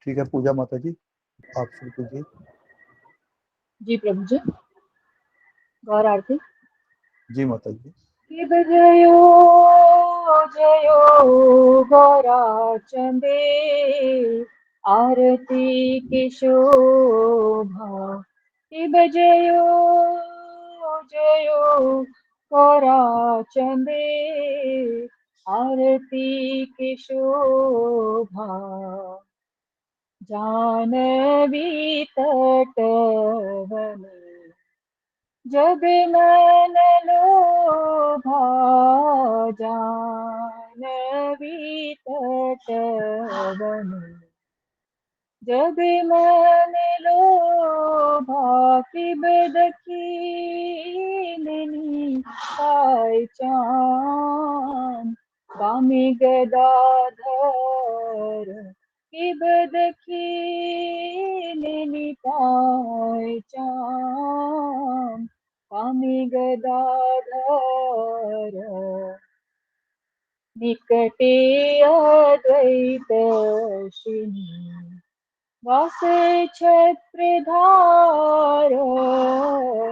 ठीक है पूजा माता जी, आप शुरू कीजिए। जी प्रभु जी। गौर आरती। जी माता जी। शिव जयो जयो गौरा चंदे, आरती की शोभा। शिव जयो जयो गौरा चंदे, आरती की शोभा। जानवी तटवन जग मन लोभा, जानवी तटवन जग मन लोभा। किब दखिलनी पाय चान, कामी गदाधर किब दखिलनी पाय चान, कामी गदाधर। निकटे अद्वैत श्रीनि वासे छत्रधार,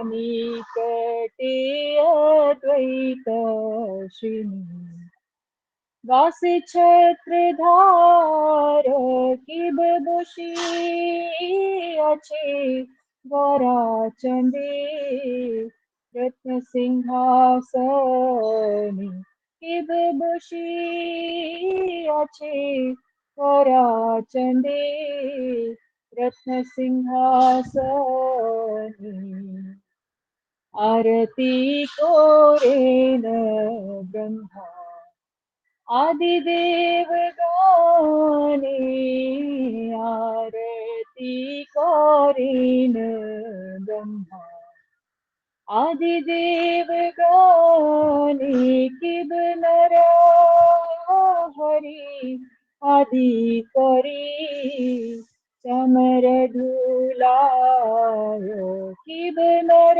निकटे अद्वैत श्रीनि वासे छत्रधार। किब बुशी अच्छे गौरा चंदे, रत्न सिंहासनी किब बुशी अच्छे गौरा चंदे, रत्न सिंहासनी। आरती को रे न ब्रह्मा आदिदेव गाने, आरती कौरीन ब्रह्मा आदिदेव गाने। किब नर हरि आदि करी, चमर धुलाय। किब नर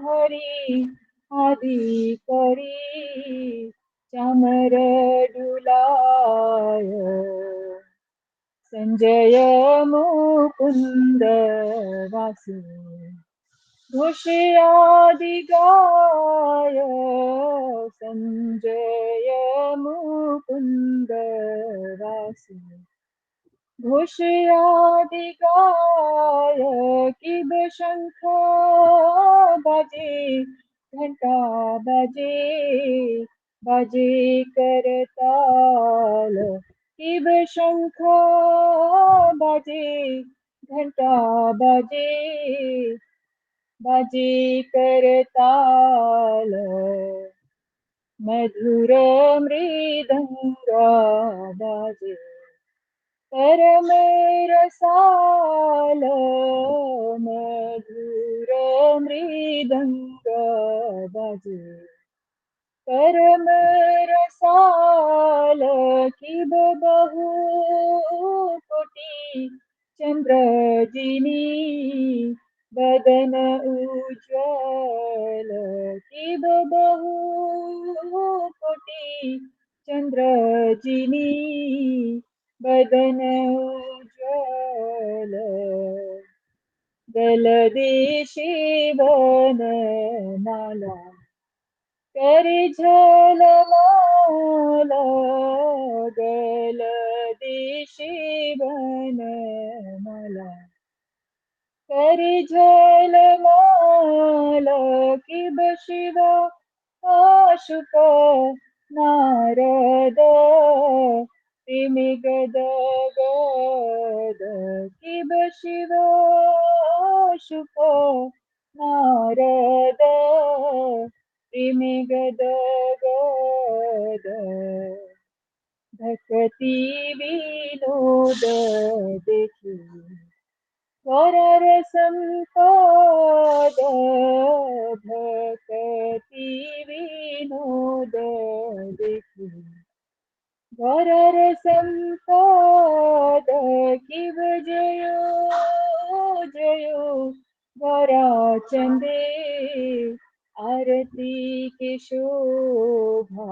हरि आदि करी, चमर डुलाय। संजय मुकुंद वासु घोषयादि गाय, संजय मुकुंद वासु घोषयादि गाय। किब शंख बजे घंटा बजे, बजे करताल। किब शंख बजे घंटा बजे, बजे करताल। मधुर मृदंग बाजे परम रसाल, मधुर मृदंग बाजे परम रसाल। किब बहु कोटि चंद्र जिनी, बदन उज्ज्वल। किब बहु कोटि चंद्र जिनी, बदन उज्ज्वल। जलदेशे वन माला करि झलमल, जलदेशे वन माला करि झलमल। किब शिव शुक नारद, तिमि गद गद। किब शिव शुक नारद, तिमि गद गद। भक्ति विनोद देखि गौर संपद, भक्ति विनोद देखि गौर संपद। किब जयो जयो गौरा चंदे, आरती की शोभा।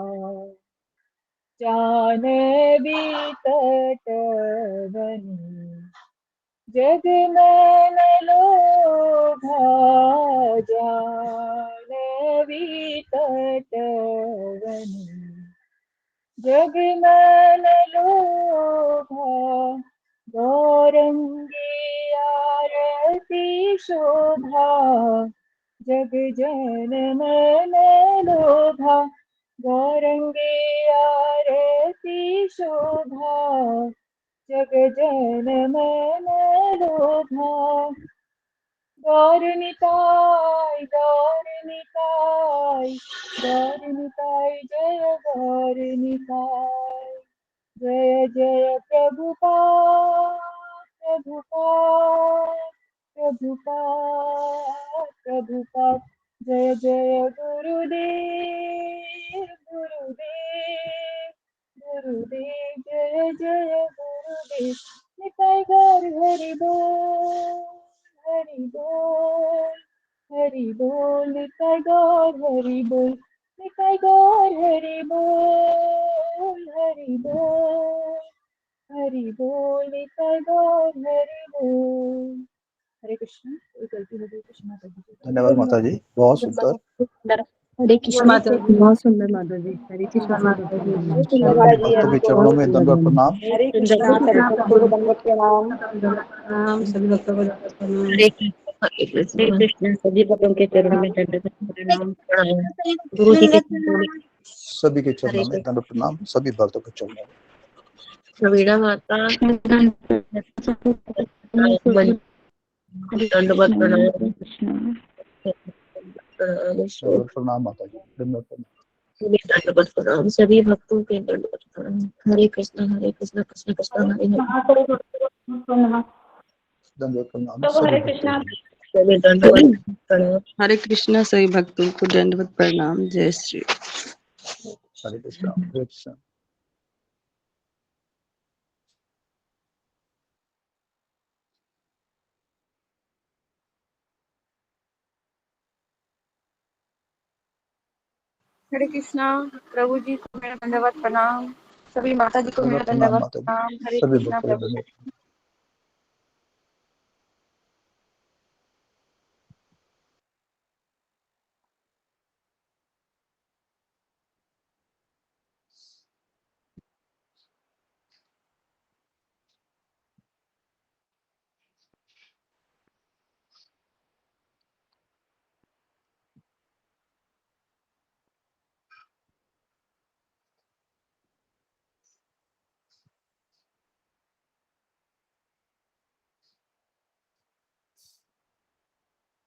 जानवी तट बनी जग मन लोभा जानवी तट बनी जग मन लोभा गौरंगी आरती शोभा जग जन मन लोभा गौरंगी आरती शोभा जग जन मन लोभा गौर निताय गौर निताय गौर निताय जय गौर निताय जय जय प्रभुपाद प्रभुपाद प्रभुपाद प्रभुपाद जय जय गुरुदेव गुरुदेव गुरुदेव जय जय गुरुदेव निताय गौर हरि बोल हरि बोल हरि बोल निताय गौर हरि बोल निताय गौर हरि बोल हरि बोल हरि बोल निताय गौर हरि बोल। हरे कृष्ण। कोई गलती हो गई तो क्षमा कर दीजिए। धन्यवाद माता जी, बहुत सुंदर। हरे कृष्ण माता जी, बहुत सुंदर माता जी। हरे कृष्ण माता जी, भक्तों के चरणों में दंडवत प्रणाम। हरे कृष्ण सभी भक्तों को दंडवत प्रणाम। सभी भक्तों को प्रणाम। हरे कृष्ण सभी भक्तों के चरणों में दंडवत प्रणाम। गुरु जी के चरणों में सभी के चरणों में दंडवत प्रणाम, सभी भक्तों के चरणों में। प्रवीणा माता दंडवत प्रणाम। दंडवत प्रणाम माता जी, दंडवत प्रणाम। दंडवत प्रणाम सभी भक्तों के दंडवत प्रणाम। हरे कृष्ण कृष्ण कृष्ण हरे हरे दंडवत प्रणाम सभी भक्तों को। सभी दंडवत प्रणाम। हरे कृष्णा सभी भक्तों को दंडवत प्रणाम। जय श्री हरे कृष्ण हरे कृष्ण। हरे कृष्णा प्रभु जी को मेरा दंडवत प्रणाम। सभी माता जी को मेरा दंडवत प्रणाम दंडवत माता जी, प्रणाम। हरे सभी कृष्णा भक्तों को प्रभु जी। दंडवत।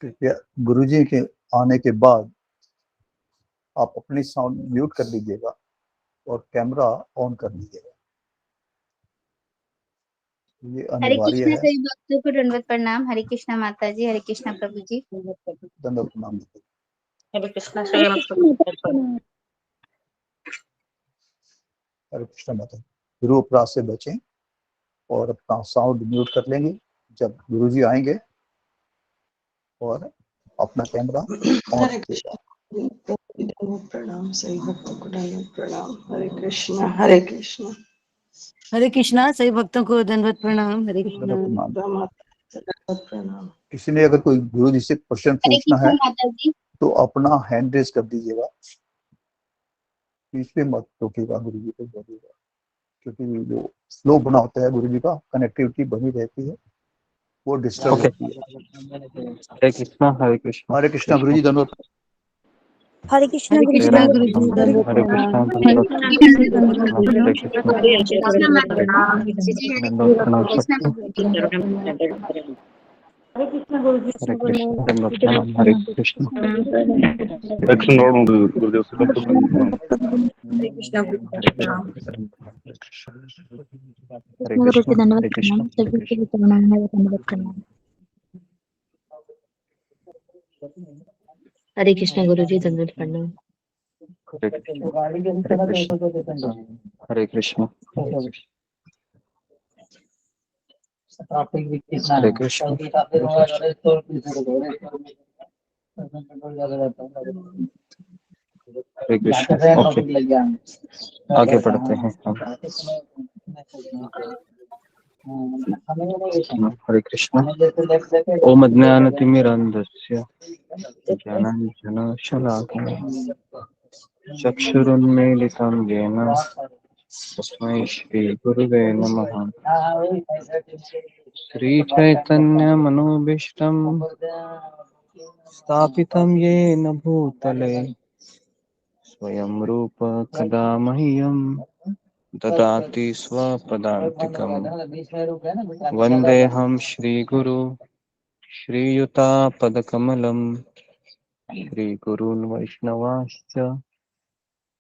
कृपया गुरुजी के आने के बाद आप अपनी साउंड म्यूट कर लीजिएगा और कैमरा ऑन कर लीजिएगा, ये हरे अनिवार्य कृष्णा है। सभी भक्तों को दंडवत प्रणाम। हरे कृष्णा माता जी, हरे कृष्णा प्रभु जी। दंडवत प्रणाम। हरे कृष्ण सभी भक्तों को दंडवत प्रणाम। हरे कृष्ण माता जी, गुरु अपराध से बचें और अपना साउंड म्यूट कर लेंगे जब गुरुजी आएंगे और अपना कैमरा ऑन रखिएगा। प्रणाम सभी भक्तों को दंडवत प्रणाम। हरे कृष्णा हरे कृष्णा। हरे कृष्णा सभी भक्तों को दंडवत प्रणाम। हरे कृष्णा प्रणाम। किसी ने अगर कोई गुरुजी से क्वेश्चन हरे पूछना कृष्णा है माता जी। तो अपना हैंड रेज कर दीजिएगा, बीच में मत टोकिएगा, गुरुजी को बोलिएगा, क्योंकि जो फ्लो बना होता है गुरुजी का, कनेक्टिविटी बनी रहती है, वो डिस्टर्ब होती है। हरे कृष्णा हरे कृष्णा। हरे कृष्णा गुरुजी धन्यवाद। हरे कृष्णा हरे गुरु जी कृष्णा राम गुरु दंडवत जी राम प्रणाम। दंडवत हरे प्रणाम। कृष्णा हरे दंडवत कृष्णा प्रणाम प्रभु जी। हरे कृष्णा हरे कृष्णा हरे हरे कृष्णा माता जी। कृष्ण जय जय हरे दंडवत प्रणाम कृष्णा सबको। प्रभु जी। चरणों में दंडवत प्रणाम। हरे कृष्णा गुरु जी हरे प्रणाम। कृष्णा दंडवत प्रणाम हरे कृष्णा। दक्षिण गुरुदेव से दंडवत प्रणाम। हरे कृष्णा गुरु जी हरे प्रणाम। हरे कृष्ण गुरु जी कृष्णा दंडवत हरे प्रणाम। कृष्णा हरे सभी कृष्णा। को प्रणाम है दंडवत प्रणाम। हरे कृष्णा गुरु जी दंडवत प्रणाम। हरे कृष्णा हरे कृष्णा। हरे कृष्णा। हरे कृष्ण। ओके, आगे बढ़ते हैं हम। हरे कृष्ण। ओम अज्ञानतिमिरन्धस्य ज्ञानाञ्जनशलाकया चक्षुरुन्मीलितं येन तस्मै श्रीगुरुवे नमः। श्रीचैतन्यमनोभीष्टं स्थापितं येन भूतले स्वयं रूप कदा मह्यं ददाति स्वपदान्तिकम्। वन्देऽहं श्रीगुरु श्रीयुतापदकमलं श्रीगुरून् वैष्णवांश्च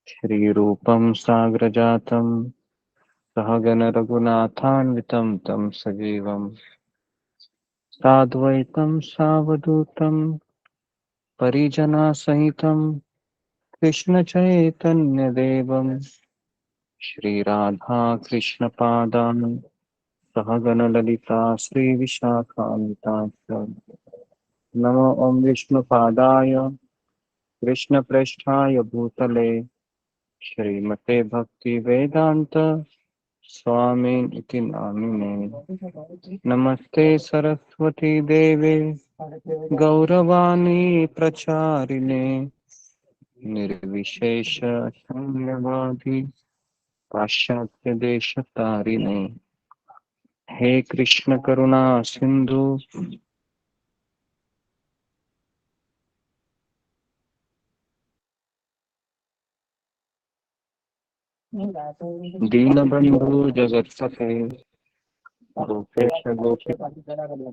श्रीरूपं साग्रजातं सहगण रघुनाथान्वितं तं सजीवं साद्वैतं सावधूतं परिजनसहितं कृष्णचैतन्यदेवं श्रीराधा कृष्णपादान् सहगण ललिता श्रीविशाखान्वितांश्च नमो ॐ विष्णुपादाय कृष्णप्रेष्ठाय भूतले श्रीमते भक्ति वेदांत स्वामी इति नामिने। नमस्ते सरस्वती देवे गौरवाणी प्रचारिणे निर्विशेष शून्यवादी पाश्चात्य देशतारिणे। हे कृष्ण करुणा सिंधु दीनबंधु जगत्पते गोपेश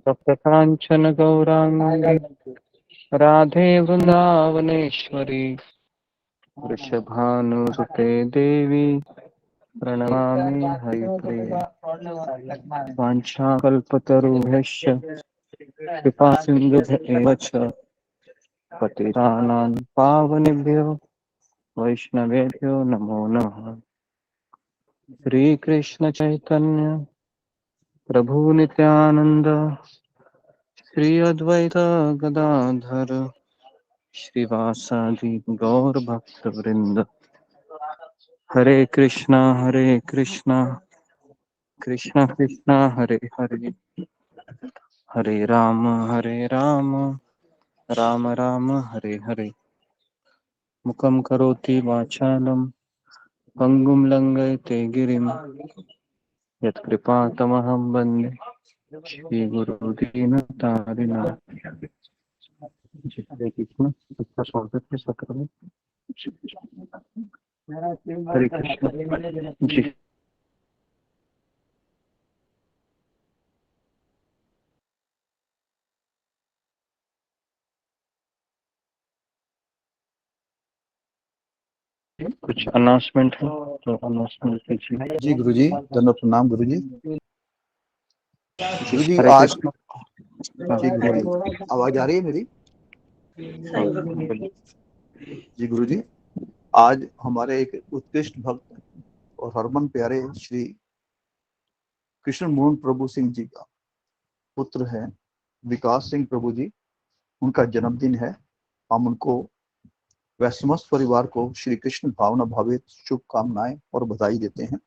गोपिकांचन गौरांगी राधे वृंदावनेश्वरी वृषभानुसुते देवी प्रणमामि हरिप्रिये। वाञ्छाकल्पतरुभ्यश्च कृपा सिन्धुभ्येव च पतितानां पावनेभ्यो वैष्णवेभ्यो नमो नमः। श्रीकृष्ण चैतन्य प्रभु नित्यानंद श्री अद्वैत गदाधर श्रीवासादि गौर भक्त वृंद। हरे कृष्णा कृष्ण कृष्ण हरे हरे हरे राम राम राम हरे हरे। मुखं करोति वाचालं पंगुं लंघयते गिरिं यत्कृपातमहं वन्दे श्रीगुरुदीनतारिणम्। हरे कृष्ण। इसका स्वागत है सत्र में। हरे कृष्ण जी। कुछ अनाउंसमेंट है तो अनाउंसमेंट कीजिए। जी गुरुजी, धन्यवाद प्रणाम गुरुजी। गुरुजी हरे आज कृष्ण। जी गुरुजी, आवाज आ रही है मेरी? जी गुरुजी, आज हमारे एक उत्कृष्ट भक्त और हरमन प्यारे श्री कृष्ण मोहन प्रभु सिंह जी का पुत्र है विकास सिंह प्रभु जी, उनका जन्मदिन है। हम उनको व समस्त परिवार को श्री कृष्ण भावना भावित शुभकामनाएं और बधाई देते हैं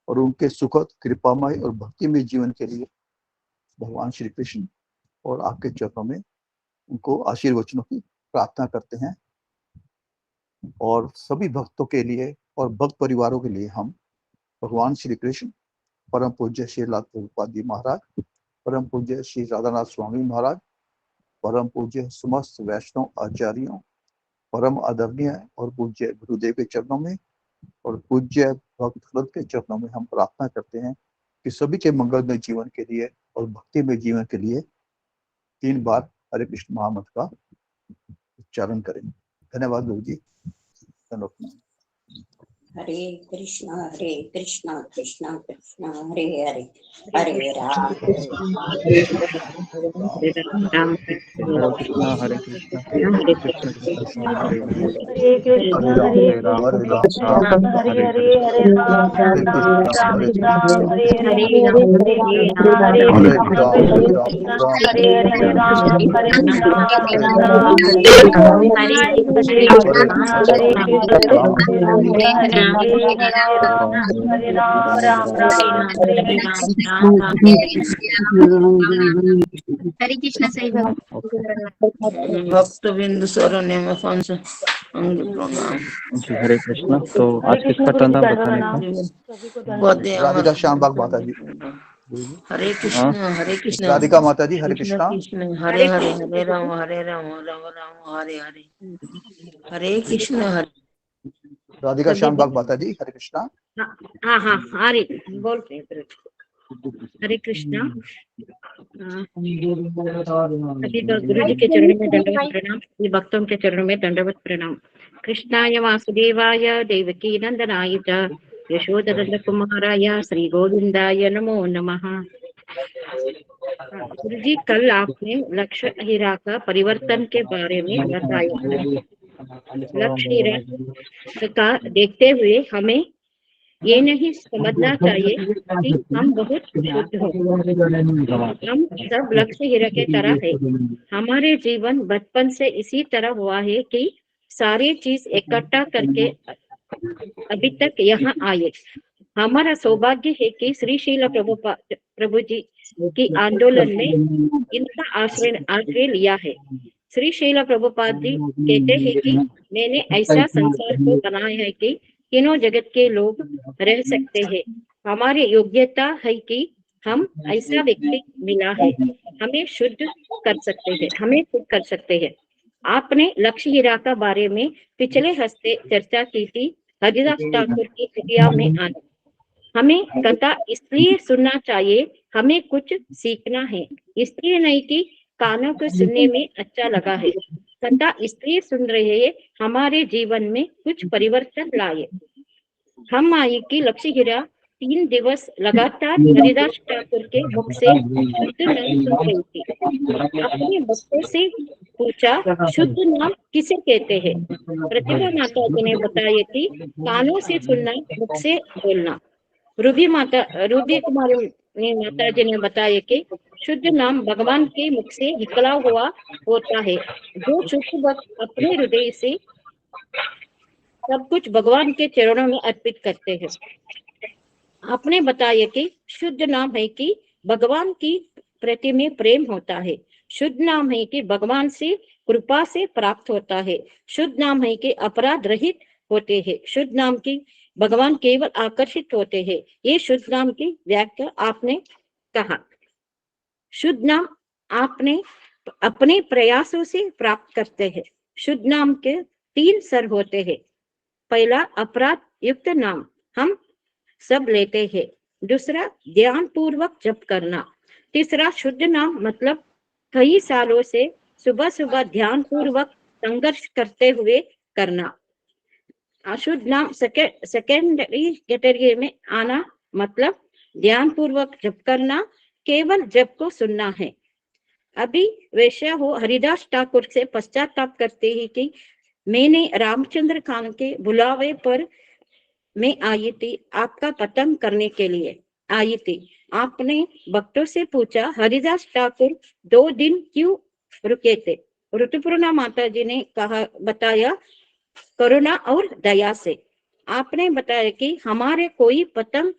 और उनके सुखद कृपामय और भक्तिमय जीवन के लिए भगवान श्री कृष्ण और आपके चरणों में उनको आशीर्वचनों की प्रार्थना करते हैं। और सभी भक्तों के लिए और भक्त परिवारों के लिए हम भगवान श्री कृष्ण, परम पूज्य श्री लाल प्रभुपाद जी महाराज, परम पूज्य श्री राधानाथ स्वामी महाराज, परम पूज्य समस्त वैष्णव आचार्यों, परम आदरणीय और पूज्य गुरुदेव के चरणों में और पूज्य भक्त के चरणों में हम प्रार्थना करते हैं कि सभी के मंगलमय जीवन के लिए और भक्तिमय जीवन के लिए 3 बार हरे कृष्ण महामंत्र का उच्चारण करें। धन्यवाद गुरु जी। धन्यवाद। हरे कृष्णा कृष्णा कृष्णा हरे हरे, हरे राम हरे राम हरे कृष्णा कृष्ण कृष्ण हरे हरे, हरे कृष्ण हरे राम कृष्ण हरे राम राम कृष्ण राम हरे हरे हरे, हरे, हरे राम हरे राम कृष्णा राम कृष्ण राम हरे हरे, हरे हरे कृष्ण हरे हरे कृष्ण राम कृष्ण राम हरे हरे, हरे राम हरे राम हरे, राम हरे हरे हरे कृष्ण कृष्णा हरे कृष्ण राम कृष्ण राम कृष्ण हरे हरे, हरे हरे राम राम हरे राम राम राम राम राम हरे हरे। हरे कृष्ण सही भक्त बिंदु शरण्य फंस अंग प्रणाम। जी हरे कृष्णा। तो हरे आज कृष्ण किसका गुरु टर्न जी, था दंडवत बताने का? प्रणाम, सभी को दंडवत। पदे राधिका श्याम बाग माता जी। हरे हाँ, कृष्ण राधिका माता जी हरे कृष्ण कृष्णा। कृष्ण हरे हरे, हरे राम राम राम हरे हरे, हरे कृष्ण हरे। राधिका श्याम बाग माता जी हरे कृष्णा। हाँ हाँ हरे बोलते हैं। हरे कृष्णा। सभी गुरु जी के चरणों में दंडवत प्रणाम, सभी भक्तों के चरणों में दंडवत प्रणाम। कृष्णाय वासुदेवाय देवकी नंदनाय च यशोधर कुमाराय श्री गोविंदाय नमो नमः। गुरु जी, कल आपने लक्ष्य हीरा का परिवर्तन के बारे में बताया। लक्ष्य हीरा का देखते हुए हमें ये नहीं समझना चाहिए कि हम बहुत शुद्ध हो, हम सब लक्ष्य हीरा के तरह है। हमारे जीवन बचपन से इसी तरह हुआ है कि सारी चीज इकट्ठा करके अभी तक यहाँ आए। हमारा सौभाग्य है कि श्री शील प्रभु जी की आंदोलन में इनका आश्रय लिया है। श्री शील प्रभुपाद जी कहते हैं कि मैंने ऐसा संसार को बनाया है कि तीनों जगत के लोग रह सकते हैं। हमारी योग्यता है कि हम ऐसा व्यक्ति मिला है, हमें शुद्ध कर सकते हैं, हमें शुद्ध कर सकते हैं। आपने लक्ष्य हीरा का बारे में पिछले हफ्ते चर्चा की थी। हरिदास ठाकुर की कुटिया में आना, हमें कथा इसलिए सुनना चाहिए, हमें कुछ सीखना है, इसलिए नहीं कि कानों को सुनने में अच्छा लगा है। कथा इसलिए सुन रहे हैं, हमारे जीवन में कुछ परिवर्तन लाए। हम आई कि लक्ष्य हीरा 3 दिवस लगातार हरिदास ठाकुर के मुख से शुद्ध नाम सुन रही थी। अपने बच्चों से पूछा, शुद्ध नाम किसे कहते हैं? प्रतिभा माता जी ने बताया कि कानों से सुनना, मुख से बोलना। रूबी कुमारी ने माता जी ने बताया कि शुद्ध नाम भगवान के मुख से निकला हुआ होता है। जो शुद्ध भक्त अपने हृदय से सब कुछ भगवान के चरणों में अर्पित करते हैं। आपने बताया कि शुद्ध नाम है कि भगवान की प्रति में प्रेम होता है। शुद्ध नाम है कि भगवान से कृपा से प्राप्त होता है। शुद्ध नाम है कि अपराध रहित होते हैं। शुद्ध नाम की भगवान केवल आकर्षित होते हैं। ये शुद्ध नाम की व्याख्या आपने कहा। शुद्ध नाम आपने अपने प्रयासों से प्राप्त करते हैं। शुद्ध नाम के 3 स्तर होते हैं। पहला अपराध युक्त नाम हम सब लेते हैं। दूसरा ध्यान पूर्वक जप करना। तीसरा शुद्ध नाम मतलब कई सालों से सुबह सुबह ध्यान पूर्वक संघर्ष करते हुए करना। अशुद्ध नाम सेकेंडरी कैटेगरी में आना मतलब ध्यान पूर्वक जप करना, केवल जप को सुनना है। अभी वैश्य हो हरिदास ठाकुर से पश्चाताप करते ही कि मैंने रामचंद्र खान के बुलावे पर मैं आई थी, आपका पतन करने के लिए आई थी। आपने भक्तों से पूछा, हरिदास ठाकुर 2 दिन क्यों रुके थे? ऋतुपूर्णा माता जी ने कहा, बताया करुणा और दया से। आपने बताया कि हमारे कोई पतन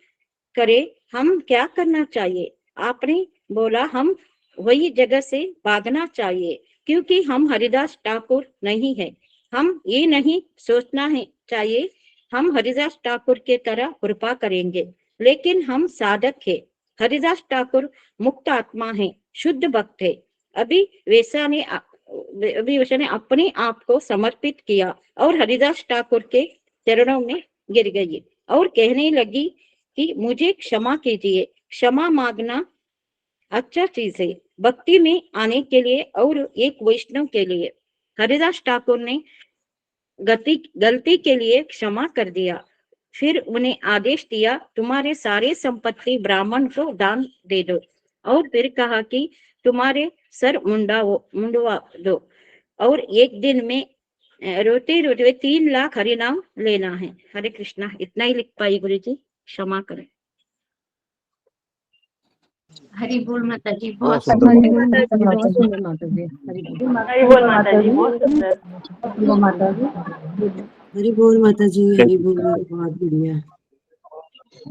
करे हम क्या करना चाहिए? आपने बोला हम वही जगह से भागना चाहिए, क्योंकि हम हरिदास ठाकुर नहीं है। हम ये नहीं सोचना है चाहिए हम हरिदास ठाकुर के तरह कृपा करेंगे, लेकिन हम साधक है। हरिदास ठाकुर मुक्त आत्मा है, शुद्ध भक्त है। अभी वैसा ने अपने आप को समर्पित किया और हरिदास ठाकुर के चरणों में गिर गई और कहने लगी कि मुझे क्षमा कीजिए। क्षमा मांगना अच्छा चीज है भक्ति में आने के लिए और एक वैष्णव के लिए। हरिदास ठाकुर ने गलती के लिए क्षमा कर दिया। फिर उन्हें आदेश दिया, तुम्हारे सारे संपत्ति ब्राह्मण को दान दे दो। और फिर कहा कि तुम्हारे सर मुंडवा दो और एक दिन में रोते रोते 3 लाख हरिनाम लेना है। हरे कृष्णा। इतना ही लिख पाई गुरु जी, क्षमा करें। हरि बोल माता जी, बहुत बहुत सुंदर सुंदर। माता जी। बहुत सुंदर माता जी। हरि बोल। हरि बोल माता जी, बहुत सुंदर। माता जी। हरि बोल माता जी, हरि बोल, बहुत बढ़िया।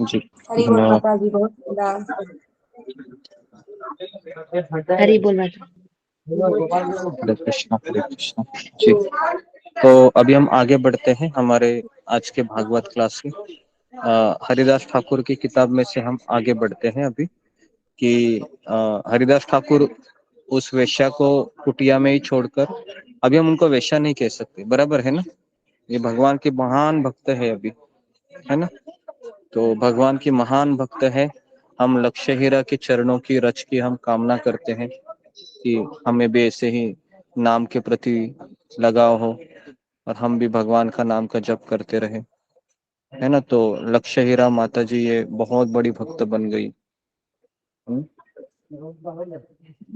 जी हरि बोल माता जी, बहुत सुंदर। हरि बोल माता। हरे कृष्णा हरे कृष्णा। जी, तो अभी हम आगे बढ़ते हैं हमारे आज के भागवत क्लास में। हरिदास ठाकुर की किताब में से हम आगे बढ़ते हैं अभी कि हरिदास ठाकुर उस वेश्या को कुटिया में ही छोड़कर, अभी हम उनको वेश्या नहीं कह सकते, बराबर है ना, ये भगवान के महान भक्त है अभी, है ना। तो भगवान की महान भक्त है, हम लक्ष्य हीरा के चरणों की रच की हम कामना करते हैं कि हमें भी ऐसे ही नाम के प्रति लगाव हो और हम भी भगवान का नाम का जप करते रहे, है ना। तो लक्ष्य हीरा माता जी ये बहुत बड़ी भक्त बन गई।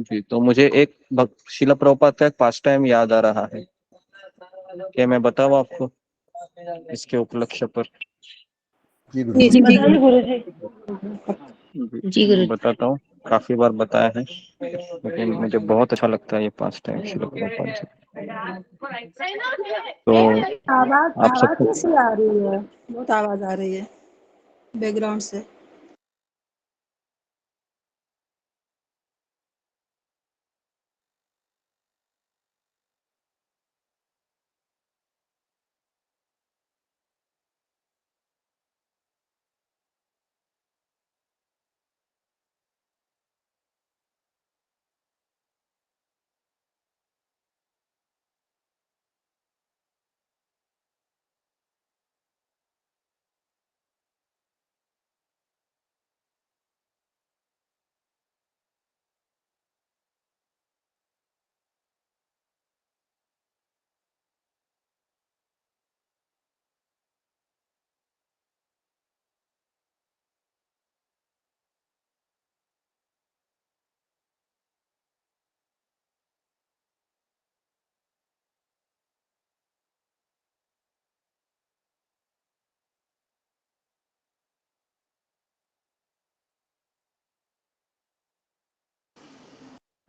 जी, तो मुझे एक शिला प्रभुपाद का एक पास टाइम याद आ रहा है, क्या मैं बताऊं आपको इसके उपलक्ष्य पर? जी गुरु जी जी। जी बताइए गुरु जी। जी गुरु। बताता हूँ, काफी बार बताया है लेकिन मुझे बहुत अच्छा लगता है ये पास टाइम शिला प्रभुपाद जी। तो आवाज आप आवाज सबको कैसी आ रही है? बहुत आवाज आ रही है बैकग्राउंड से।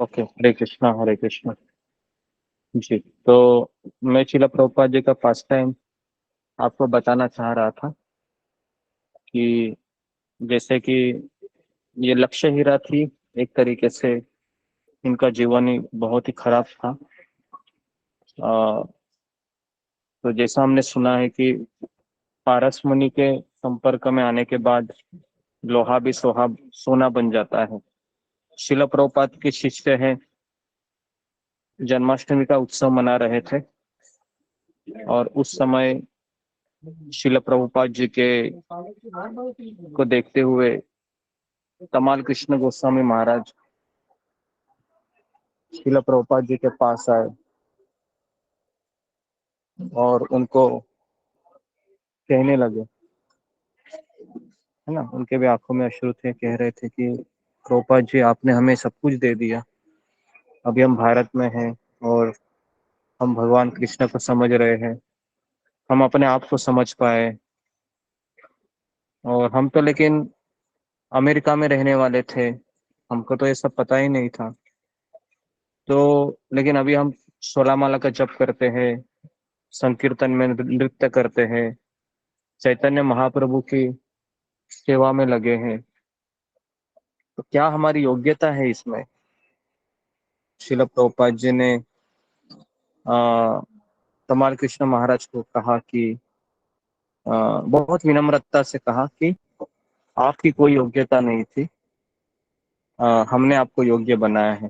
ओके, हरे कृष्णा हरे कृष्णा। जी, तो मैं शिला प्रभुपाद जी का पास टाइम आपको बताना चाह रहा था कि जैसे कि ये लक्ष्य हीरा थी, एक तरीके से इनका जीवन ही बहुत ही खराब था। अ, तो जैसा हमने सुना है कि पारस मुनि के संपर्क में आने के बाद लोहा भी सोना बन जाता है। शिला प्रभुपाद के शिष्य हैं, जन्माष्टमी का उत्सव मना रहे थे और उस समय शिला प्रभुपाद जी के को देखते हुए तमाल कृष्ण गोस्वामी महाराज शिला प्रभुपाद जी के पास आए और उनको कहने लगे, है ना, उनके भी आंखों में अश्रु थे, कह रहे थे कि प्रभुपाद जी आपने हमें सब कुछ दे दिया, अभी हम भारत में हैं और हम भगवान कृष्ण को समझ रहे हैं, हम अपने आप को समझ पाए, और हम तो लेकिन अमेरिका में रहने वाले थे, हमको तो ये सब पता ही नहीं था। तो लेकिन अभी हम 16 माला का जप करते हैं, संकीर्तन में नृत्य करते हैं, चैतन्य महाप्रभु की सेवा में लगे हैं, तो क्या हमारी योग्यता है इसमें? शिला प्रभुपाद जी ने तमाल कृष्ण महाराज को कहा कि बहुत विनम्रता से कहा कि आपकी कोई योग्यता नहीं थी, हमने आपको योग्य बनाया है।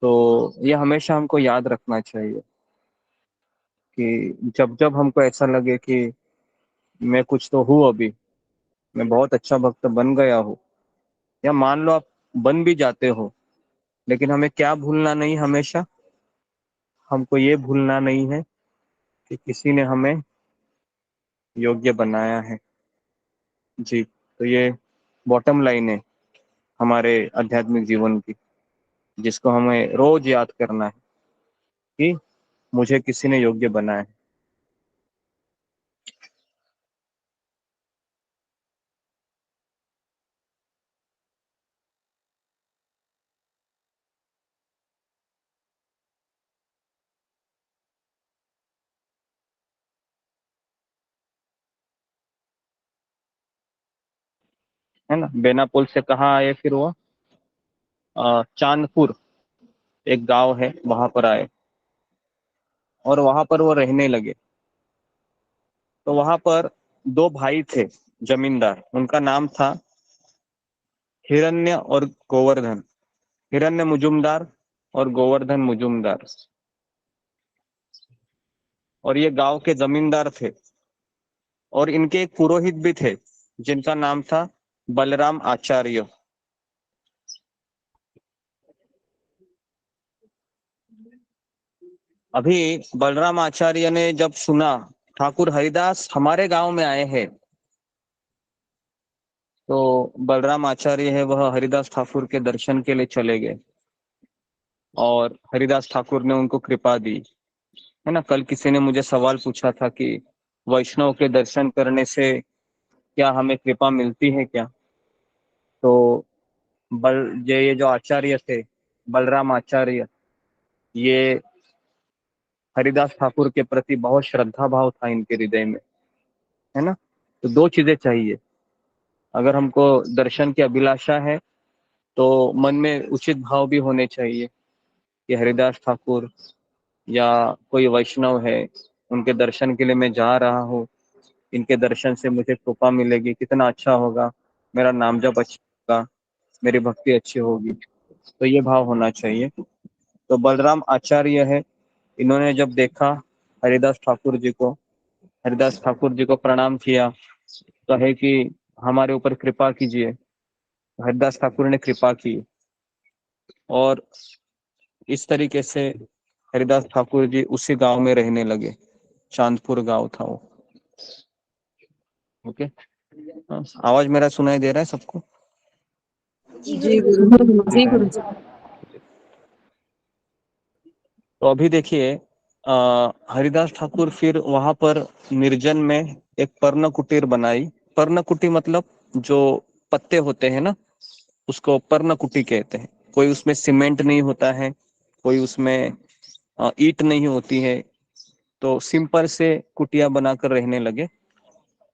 तो ये हमेशा हमको याद रखना चाहिए कि जब जब हमको ऐसा लगे कि मैं कुछ तो हूँ, अभी मैं बहुत अच्छा भक्त बन गया हूँ, या मान लो आप बन भी जाते हो, लेकिन हमें क्या भूलना नहीं, हमेशा हमको ये भूलना नहीं है कि किसी ने हमें योग्य बनाया है। जी, तो ये बॉटम लाइन है हमारे आध्यात्मिक जीवन की, जिसको हमें रोज याद करना है कि मुझे किसी ने योग्य बनाया है। है ना। बेनापोल से कहाँ आए फिर वो? चांदपुर एक गांव है, वहां पर आए और वहां पर वो रहने लगे। तो वहां पर दो भाई थे जमींदार, उनका नाम था हिरण्य और गोवर्धन। हिरण्य मुजुमदार और गोवर्धन मुजुमदार। और ये गांव के जमींदार थे। और इनके एक पुरोहित भी थे जिनका नाम था बलराम आचार्य। अभी बलराम आचार्य ने जब सुना ठाकुर हरिदास हमारे गांव में आए हैं, तो बलराम आचार्य है वह हरिदास ठाकुर के दर्शन के लिए चले गए और हरिदास ठाकुर ने उनको कृपा दी। है ना। कल किसी ने मुझे सवाल पूछा था कि वैष्णव के दर्शन करने से क्या हमें कृपा मिलती है क्या? तो ये जो आचार्य थे बलराम आचार्य, ये हरिदास ठाकुर के प्रति बहुत श्रद्धा भाव था इनके हृदय में। है ना। तो दो चीजें चाहिए। अगर हमको दर्शन की अभिलाषा है तो मन में उचित भाव भी होने चाहिए कि हरिदास ठाकुर या कोई वैष्णव है, उनके दर्शन के लिए मैं जा रहा हूँ, इनके दर्शन से मुझे कृपा मिलेगी, कितना अच्छा होगा, मेरा नाम जप अच्छा होगा, मेरी भक्ति अच्छी होगी। तो ये भाव होना चाहिए। तो बलराम आचार्य है, इन्होंने जब देखा हरिदास ठाकुर जी को, हरिदास ठाकुर जी को प्रणाम किया, कहे कि हमारे ऊपर कृपा कीजिए। हरिदास ठाकुर ने कृपा की और इस तरीके से हरिदास ठाकुर जी उसी गांव में रहने लगे। चांदपुर गांव था वो। ओके। आवाज मेरा सुनाई दे रहा है सबको? जी गुरु जी। तो अभी देखिए हरिदास ठाकुर फिर वहां पर निर्जन में एक पर्ण कुटीर बनाई। पर्ण कुटी मतलब जो पत्ते होते हैं ना, उसको पर्ण कुटी कहते हैं। कोई उसमें सीमेंट नहीं होता है, कोई उसमें ईंट नहीं होती है। तो सिंपल से कुटिया बनाकर रहने लगे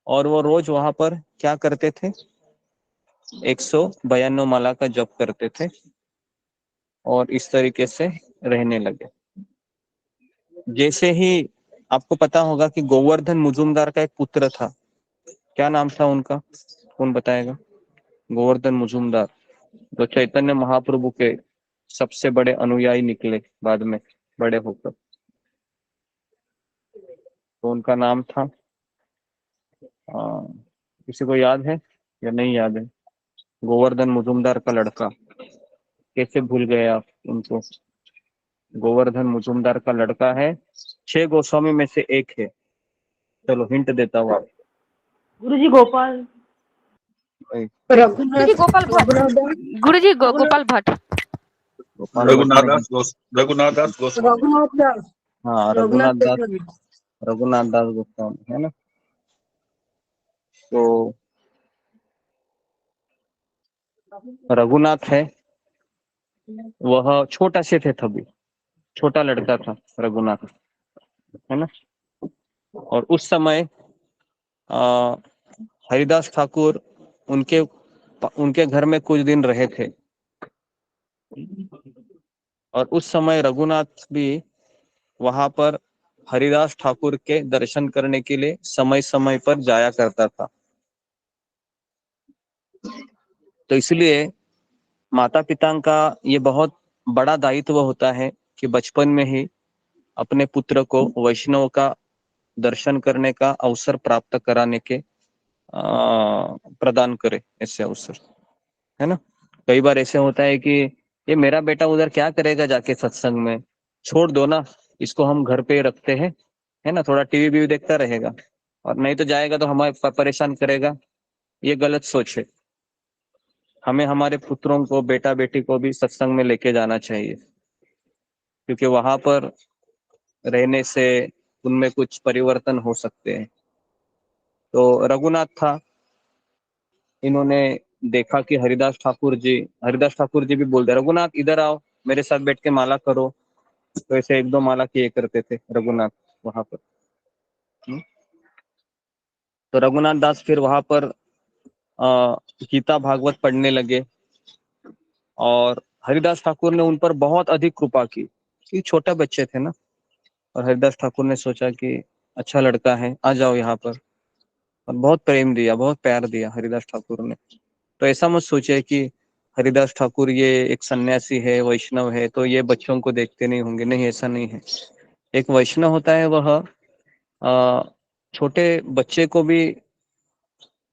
और वो रोज वहां पर क्या करते थे? 192 माला का जप करते थे और इस तरीके से रहने लगे। जैसे ही आपको पता होगा कि गोवर्धन मुजुमदार का एक पुत्र था, क्या नाम था उनका? कौन बताएगा? गोवर्धन मुजुमदार जो चैतन्य महाप्रभु के सबसे बड़े अनुयायी निकले बाद में बड़े होकर। तो उनका नाम था किसी को याद है या नहीं याद है? गोवर्धन मुजुमदार का लड़का, कैसे भूल गए आप उनको? गोवर्धन मुजुमदार का लड़का है, 6 गोस्वामी में से एक है। चलो हिंट देता हूँ आप। गुरुजी गोपाल गुरुजी गोपाल भट्ट। गुरुजी गोपाल भट्ट। रघुनाथ दास गोस्वामी। हाँ, रघुनाथ दास गोस्वामी, है ना। तो रघुनाथ है, वह छोटा से थे तभी, छोटा लड़का था रघुनाथ, है ना। और उस समय हरिदास ठाकुर उनके उनके घर में कुछ दिन रहे थे। और उस समय रघुनाथ भी वहां पर हरिदास ठाकुर के दर्शन करने के लिए समय समय पर जाया करता था। तो इसलिए माता पिता का ये बहुत बड़ा दायित्व होता है कि बचपन में ही अपने पुत्र को वैष्णव का दर्शन करने का अवसर प्राप्त कराने के प्रदान करे ऐसे अवसर, है ना। कई बार ऐसे होता है कि ये मेरा बेटा उधर क्या करेगा जाके सत्संग में, छोड़ दो ना, इसको हम घर पे रखते हैं, है ना, थोड़ा टीवी भी देखता रहेगा। और नहीं तो जाएगा तो हमें परेशान करेगा, ये गलत सोच है। हमें हमारे पुत्रों को, बेटा बेटी को भी सत्संग में लेके जाना चाहिए, क्योंकि वहां पर रहने से उनमें कुछ परिवर्तन हो सकते हैं। तो रघुनाथ था, इन्होंने देखा कि हरिदास ठाकुर जी भी बोलते, रघुनाथ इधर आओ, मेरे साथ बैठ के माला करो। तो ऐसे 1-2 माला किए करते थे रघुनाथ वहां पर। तो रघुनाथ दास फिर वहां पर गीता भागवत पढ़ने लगे, और हरिदास ठाकुर ने उन पर बहुत अधिक कृपा की, कि छोटे बच्चे थे ना। और हरिदास ठाकुर ने सोचा कि अच्छा लड़का है, आ जाओ यहाँ पर, और बहुत प्रेम दिया, बहुत प्यार दिया हरिदास ठाकुर ने। तो ऐसा मत सोचे कि हरिदास ठाकुर ये एक सन्यासी है, वैष्णव है, तो ये बच्चों को देखते नहीं होंगे। नहीं, ऐसा नहीं है। एक वैष्णव होता है, वह छोटे बच्चे को भी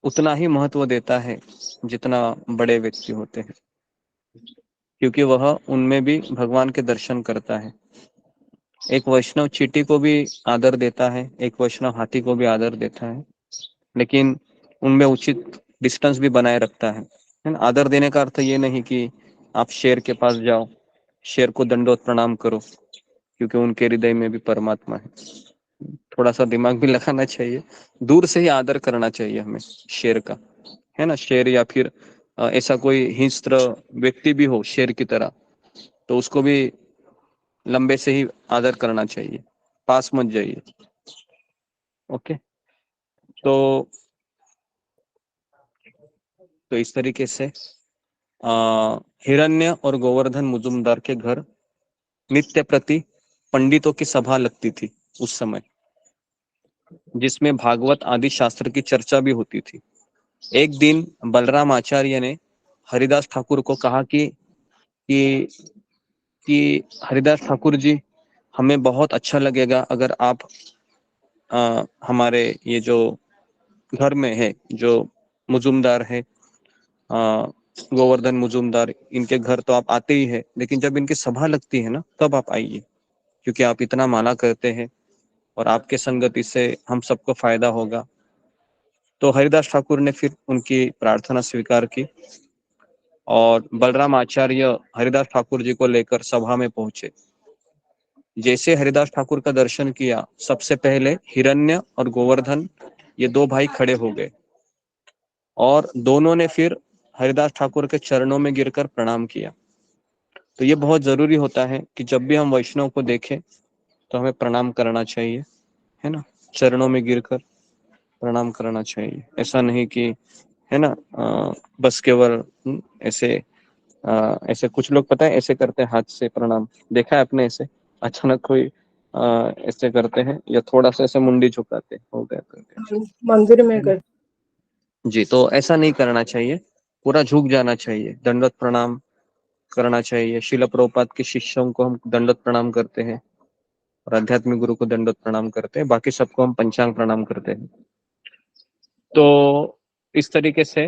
उतना ही महत्व देता है जितना बड़े व्यक्ति होते हैं, क्योंकि वह उनमें भी भगवान के दर्शन करता है। एक वैष्णव चींटी को भी आदर देता है, एक वैष्णव हाथी को भी आदर देता है, लेकिन उनमें उचित डिस्टेंस भी बनाए रखता है ना। आदर देने का अर्थ ये नहीं कि आप शेर के पास जाओ, शेर को दंडोत प्रणाम करो, क्योंकि उनके हृदय में भी परमात्मा है। थोड़ा सा दिमाग भी लगाना चाहिए, दूर से ही आदर करना चाहिए हमें शेर का, है ना। शेर या फिर ऐसा कोई हिंस्र व्यक्ति भी हो शेर की तरह, तो उसको भी लंबे से ही आदर करना चाहिए, पास मत जाइए। ओके, तो इस तरीके से हिरण्य और गोवर्धन मुजुमदार के घर नित्य प्रति पंडितों की सभा लगती थी उस समय, जिसमें भागवत आदि शास्त्र की चर्चा भी होती थी। एक दिन बलराम आचार्य ने हरिदास ठाकुर को कहा कि हरिदास ठाकुर जी, हमें बहुत अच्छा लगेगा अगर आप हमारे ये जो घर में है, जो मुजुमदार है, गोवर्धन मुजुमदार, इनके घर तो आप आते ही है, लेकिन जब इनकी सभा लगती है ना, तब आप आइए, क्योंकि आप इतना माला करते हैं और आपके संगति से हम सबको फायदा होगा। तो हरिदास ठाकुर ने फिर उनकी प्रार्थना स्वीकार की, और बलराम आचार्य हरिदास ठाकुर जी को लेकर सभा में पहुंचे। जैसे हरिदास ठाकुर का दर्शन किया, सबसे पहले हिरण्य और गोवर्धन, ये 2 भाई खड़े हो गए, और दोनों ने फिर हरिदास ठाकुर के चरणों में गिरकर प्रणाम किया। तो ये बहुत जरूरी होता है कि जब भी हम वैष्णव को देखें तो हमें प्रणाम करना चाहिए, है ना। चरणों में गिरकर प्रणाम करना चाहिए। ऐसा नहीं कि, है ना, बस केवल ऐसे ऐसे कुछ लोग पता है ऐसे करते हैं, हाथ से प्रणाम देखा है आपने, ऐसे अचानक कोई ऐसे करते हैं, या थोड़ा सा ऐसे मुंडी झुकाते हैं, हो गया करके मंदिर में कर जी। तो ऐसा नहीं करना चाहिए, पूरा झुक जाना चाहिए, दंडवत प्रणाम करना चाहिए। शिल प्रभुपाद के शिष्यों को हम दंडवत प्रणाम करते हैं, और आध्यात्मिक गुरु को दंडवत प्रणाम करते हैं, बाकी सबको हम पंचांग प्रणाम करते हैं। तो इस तरीके से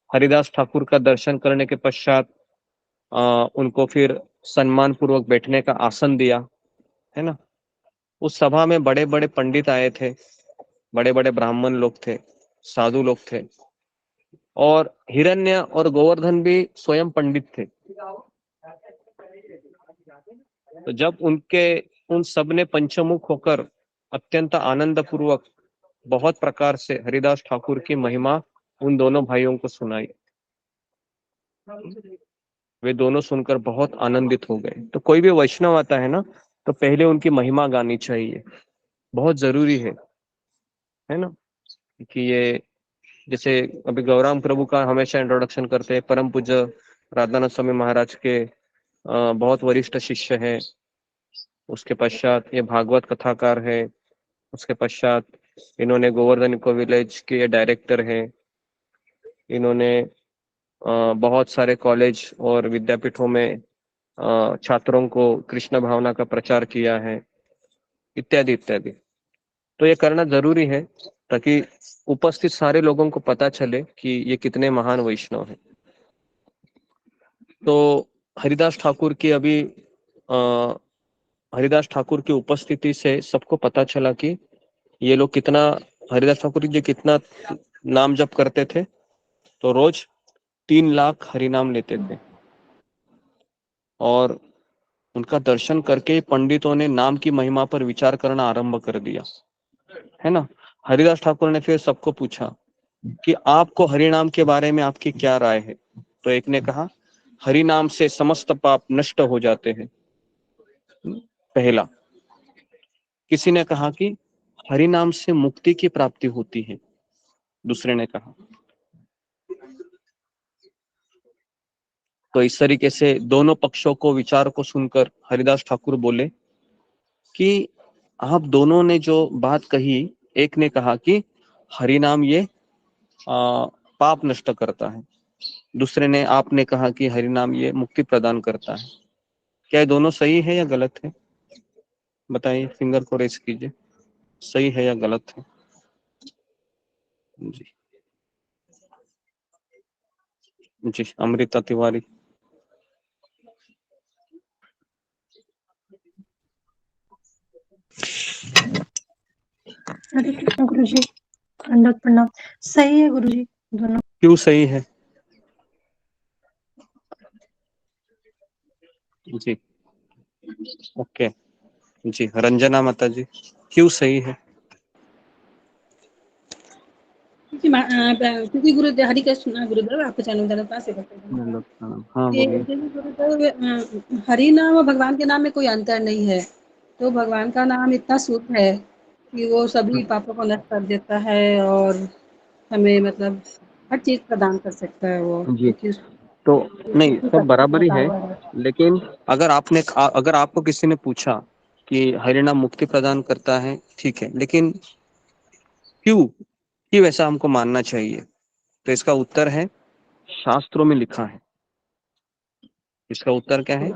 हरिदास ठाकुर का दर्शन करने के पश्चात उनको फिर सम्मान पूर्वक बैठने का आसन दिया, है ना। उस सभा में बड़े बड़े पंडित आए थे, बड़े बड़े ब्राह्मण लोग थे, साधु लोग थे, और हिरण्य और गोवर्धन भी स्वयं पंडित थे। तो जब उन सब ने पंचमुख होकर अत्यंत आनंद पूर्वक बहुत प्रकार से हरिदास ठाकुर की महिमा उन दोनों भाइयों को सुनाई, वे दोनों सुनकर बहुत आनंदित हो गए। तो कोई भी वैष्णव आता है ना, तो पहले उनकी महिमा गानी चाहिए, बहुत जरूरी है ना। कि ये जैसे अभी गौराम प्रभु का हमेशा इंट्रोडक्शन करते हैं, परम पूज्य राधानाथ स्वामी महाराज के बहुत वरिष्ठ शिष्य है। उसके पश्चात ये भागवत कथाकार है। उसके पश्चात इन्होंने गोवर्धन इको विलेज के डायरेक्टर है। इन्होंने बहुत सारे कॉलेज और विद्यापीठों में छात्रों को कृष्ण भावना का प्रचार किया है, इत्यादि इत्यादि। तो ये करना जरूरी है, ताकि उपस्थित सारे लोगों को पता चले कि ये कितने महान वैष्णव हैं। तो हरिदास ठाकुर की अभी हरिदास ठाकुर की उपस्थिति से सबको पता चला कि ये लोग कितना हरिदास ठाकुर जी कितना नाम जप करते थे? तो रोज 3 लाख हरिनाम लेते थे। और उनका दर्शन करके पंडितों ने नाम की महिमा पर विचार करना आरंभ कर दिया, है ना। हरिदास ठाकुर ने फिर सबको पूछा कि आपको हरिनाम के बारे में आपकी क्या राय है? तो एक ने कहा, हरिनाम से समस्त पाप नष्ट हो जाते हैं, पहला। किसी ने कहा कि हरिनाम से मुक्ति की प्राप्ति होती है, दूसरे ने कहा। तो इस तरीके से दोनों पक्षों को, विचार को सुनकर हरिदास ठाकुर बोले कि आप दोनों ने जो बात कही, एक ने कहा कि हरिनाम ये पाप नष्ट करता है, दूसरे ने, आपने कहा कि हरिनाम ये मुक्ति प्रदान करता है। क्या ये दोनों सही है या गलत है? बताइए, फिंगर को रेस कीजिए, सही है या गलत है? जी जी, अमृता तिवारी। हरे कृष्ण गुरु जी, दंडवत प्रणाम। सही है गुरु जी, दोनों। क्यों सही है? जी, ओके जी। रंजना माता जी, क्यों सही है? क्योंकि गुरुदेव हरि कृष्ण गुरुदेव आपको चैनल पास है। हाँ बोलिए। गुरुदेव, हरि नाम और भगवान के नाम में कोई अंतर नहीं है। तो भगवान का नाम इतना शुद्ध है कि वो सभी पापों को नष्ट कर देता है और हमें मतलब हर चीज प्रदान कर सकता है वो, जी, क्योंकि तो नहीं, उसकी सब शक्ति बराबर का ही है। पावर है। लेकिन अगर आपको किसी ने पूछा कि हरिनाम मुक्ति प्रदान करता है, ठीक है, लेकिन क्यों वैसा हमको मानना चाहिए? तो इसका उत्तर है, शास्त्रों में लिखा है। इसका उत्तर क्या है?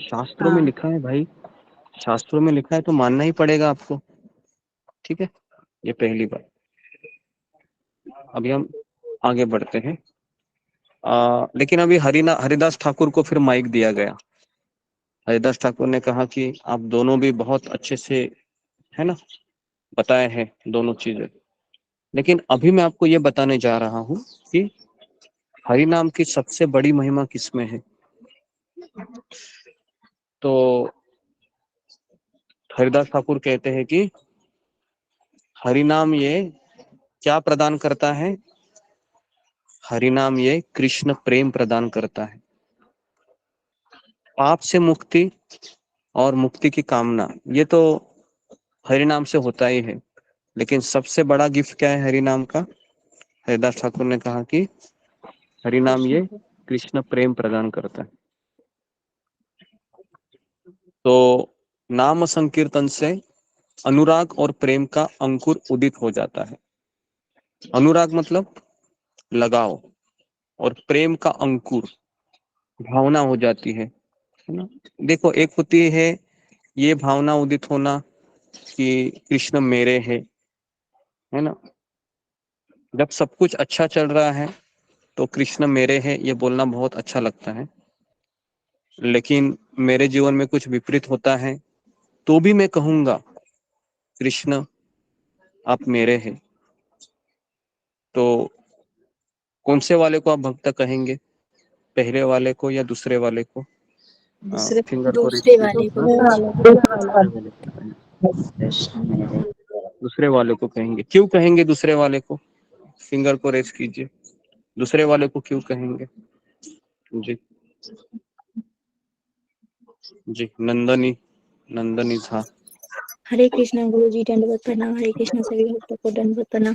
शास्त्रों में हाँ, लिखा है भाई। शास्त्रों में लिखा है तो मानना ही पड़ेगा आपको, ठीक है। ये पहली बात। अभी हम आगे बढ़ते हैं। लेकिन अभी हरिदास ठाकुर को फिर माइक दिया गया। हरिदास ठाकुर ने कहा कि आप दोनों भी बहुत अच्छे से, है ना, बताए हैं दोनों चीजें। लेकिन अभी मैं आपको ये बताने जा रहा हूँ कि हरि नाम की सबसे बड़ी महिमा किसमें है। तो हरिदास ठाकुर कहते हैं कि हरि नाम ये क्या प्रदान करता है? हरि नाम ये कृष्ण प्रेम प्रदान करता है। पाप से मुक्ति और मुक्ति की कामना, ये तो हरि नाम से होता ही है। लेकिन सबसे बड़ा गिफ्ट क्या है हरि नाम का? हरिदास ठाकुर ने कहा कि हरि नाम ये कृष्ण प्रेम प्रदान करता है। तो नाम संकीर्तन से अनुराग और प्रेम का अंकुर उदित हो जाता है। अनुराग मतलब लगाव, और प्रेम का अंकुर भावना हो जाती है ना। देखो, एक होती है ये भावना उदित होना कि कृष्ण मेरे है ना। जब सब कुछ अच्छा चल रहा है तो कृष्ण मेरे है ये बोलना बहुत अच्छा लगता है। लेकिन मेरे जीवन में कुछ विपरीत होता है तो भी मैं कहूंगा कृष्ण आप मेरे हैं। तो कौन से वाले को आप भक्त कहेंगे, पहले वाले को या दूसरे वाले को? फिंगर को दूसरे रेज वाले को कीजिए। कृष्ण मेरे। दूसरे वाले को कहेंगे। क्यों कहेंगे दूसरे वाले को? फिंगर को रेज कीजिए। दूसरे वाले को क्यों कहेंगे? जी जी, नंदनी झा। हरे कृष्ण गुरु जी, दंडवत प्रणाम। हरे कृष्ण सभी भक्तों को दंडवत प्रणाम।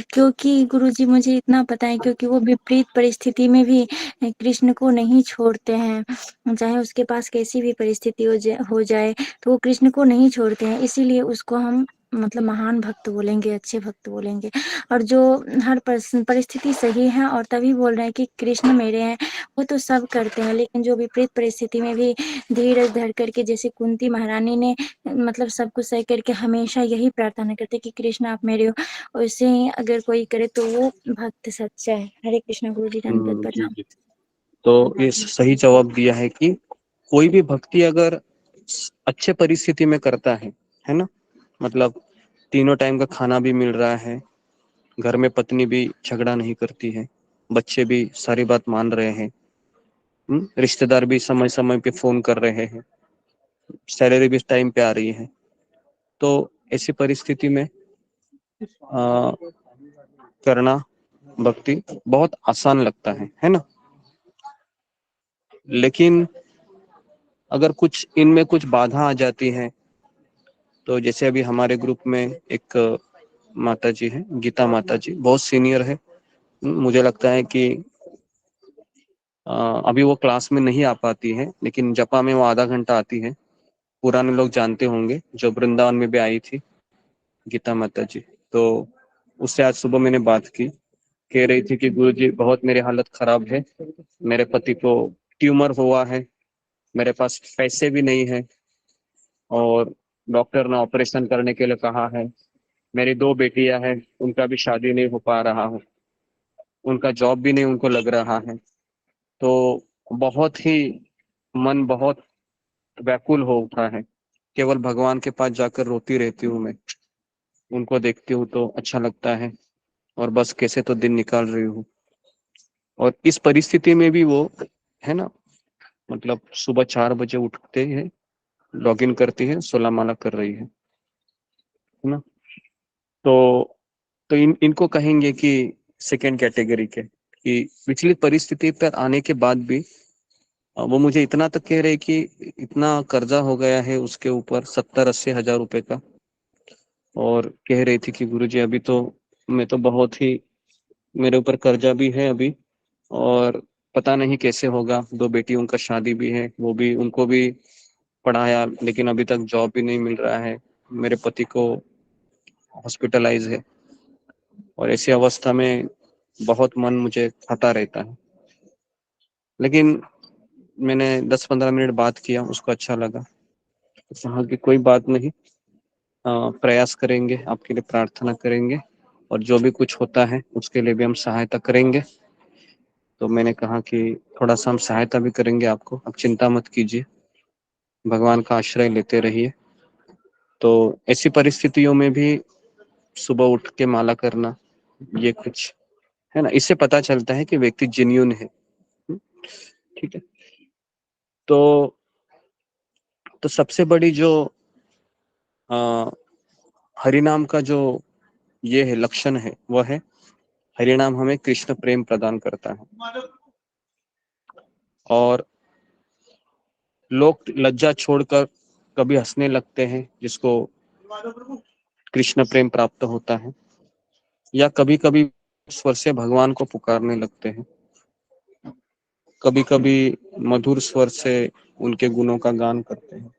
क्योंकि गुरु जी मुझे इतना पता है, क्योंकि वो विपरीत परिस्थिति में भी कृष्ण को नहीं छोड़ते हैं। चाहे उसके पास कैसी भी परिस्थिति हो जाए तो वो कृष्ण को नहीं छोड़ते हैं। इसीलिए उसको हम मतलब महान भक्त बोलेंगे, अच्छे भक्त बोलेंगे। और जो हर परिस्थिति सही है और तभी बोल रहे हैं कि कृष्ण मेरे हैं, वो तो सब करते हैं। लेकिन जो विपरीत परिस्थिति में भी धीरज धर करके, जैसे कुंती महारानी ने मतलब सब कुछ सह करके हमेशा यही प्रार्थना करते कि कृष्ण आप मेरे हो, वैसे ही अगर कोई करे तो वो भक्त सच्चा है। हरे कृष्ण गुरु जी, दंडवत जी प्रणाम। जी। तो ये सही जवाब दिया है कि कोई भी भक्ति अगर अच्छे परिस्थिति में करता है ना, मतलब तीनों टाइम का खाना भी मिल रहा है, घर में पत्नी भी झगड़ा नहीं करती है, बच्चे भी सारी बात मान रहे हैं, रिश्तेदार भी समय समय पे फोन कर रहे हैं, सैलरी भी टाइम पे आ रही है। तो ऐसी परिस्थिति में करना भक्ति बहुत आसान लगता है ना। लेकिन अगर कुछ इनमें कुछ बाधा आ जाती है, तो जैसे अभी हमारे ग्रुप में एक माता जी है, गीता माता जी, बहुत सीनियर है। मुझे लगता है कि अभी वो क्लास में नहीं आ पाती है, लेकिन जपा में वो आधा घंटा आती है। पुराने लोग जानते होंगे, जो वृंदावन में भी आई थी गीता माता जी। तो उससे आज सुबह मैंने बात की, कह रही थी कि गुरुजी बहुत मेरी हालत खराब है, मेरे पति को ट्यूमर हुआ है, मेरे पास पैसे भी नहीं है और डॉक्टर ने ऑपरेशन करने के लिए कहा है। मेरी 2 बेटियां हैं, उनका भी शादी नहीं हो पा रहा है, उनका जॉब भी नहीं उनको लग रहा है। तो बहुत ही मन बहुत व्याकुल हो उठा है। केवल भगवान के पास जाकर रोती रहती हूँ मैं, उनको देखती हूँ तो अच्छा लगता है, और बस कैसे तो दिन निकाल रही हूँ। और इस परिस्थिति में भी वो है ना, मतलब सुबह 4 बजे उठते हैं, लॉगिन करती है, 16 माला कर रही है ना। तो इनको कहेंगे कि सेकेंड कैटेगरी के, कि पिछली परिस्थिति पर आने के बाद भी वो मुझे इतना तक कह रहे कि इतना कर्जा हो गया है उसके ऊपर 70-80 हजार रुपए का, और कह रही थी कि गुरुजी अभी तो मैं तो बहुत ही, मेरे ऊपर कर्जा भी है अभी, और पता नहीं कैसे होगा। 2 बेटियों का शादी भी है, वो भी उनको भी पढ़ाया, लेकिन अभी तक जॉब भी नहीं मिल रहा है। मेरे पति को हॉस्पिटलाइज है, और ऐसी अवस्था में बहुत मन मुझे खाता रहता है। लेकिन मैंने 10-15 मिनट बात किया, उसको अच्छा लगा, तो कहा कि कोई बात नहीं, प्रयास करेंगे, आपके लिए प्रार्थना करेंगे, और जो भी कुछ होता है उसके लिए भी हम सहायता करेंगे। तो मैंने कहा कि थोड़ा सा हम सहायता भी करेंगे आपको, आप चिंता मत कीजिए, भगवान का आश्रय लेते रहिए। तो ऐसी परिस्थितियों में भी सुबह उठ के माला करना, ये कुछ है ना, इससे पता चलता है कि व्यक्ति जेन्युइन है। ठीक है। तो सबसे बड़ी जो हरिनाम का जो ये है लक्षण है, वह है हरिनाम हमें कृष्ण प्रेम प्रदान करता है। और लोग लज्जा छोड़कर कभी हंसने लगते हैं, जिसको कृष्ण प्रेम प्राप्त होता है, या कभी कभी स्वर से भगवान को पुकारने लगते हैं, कभी कभी मधुर स्वर से उनके गुणों का गान करते हैं,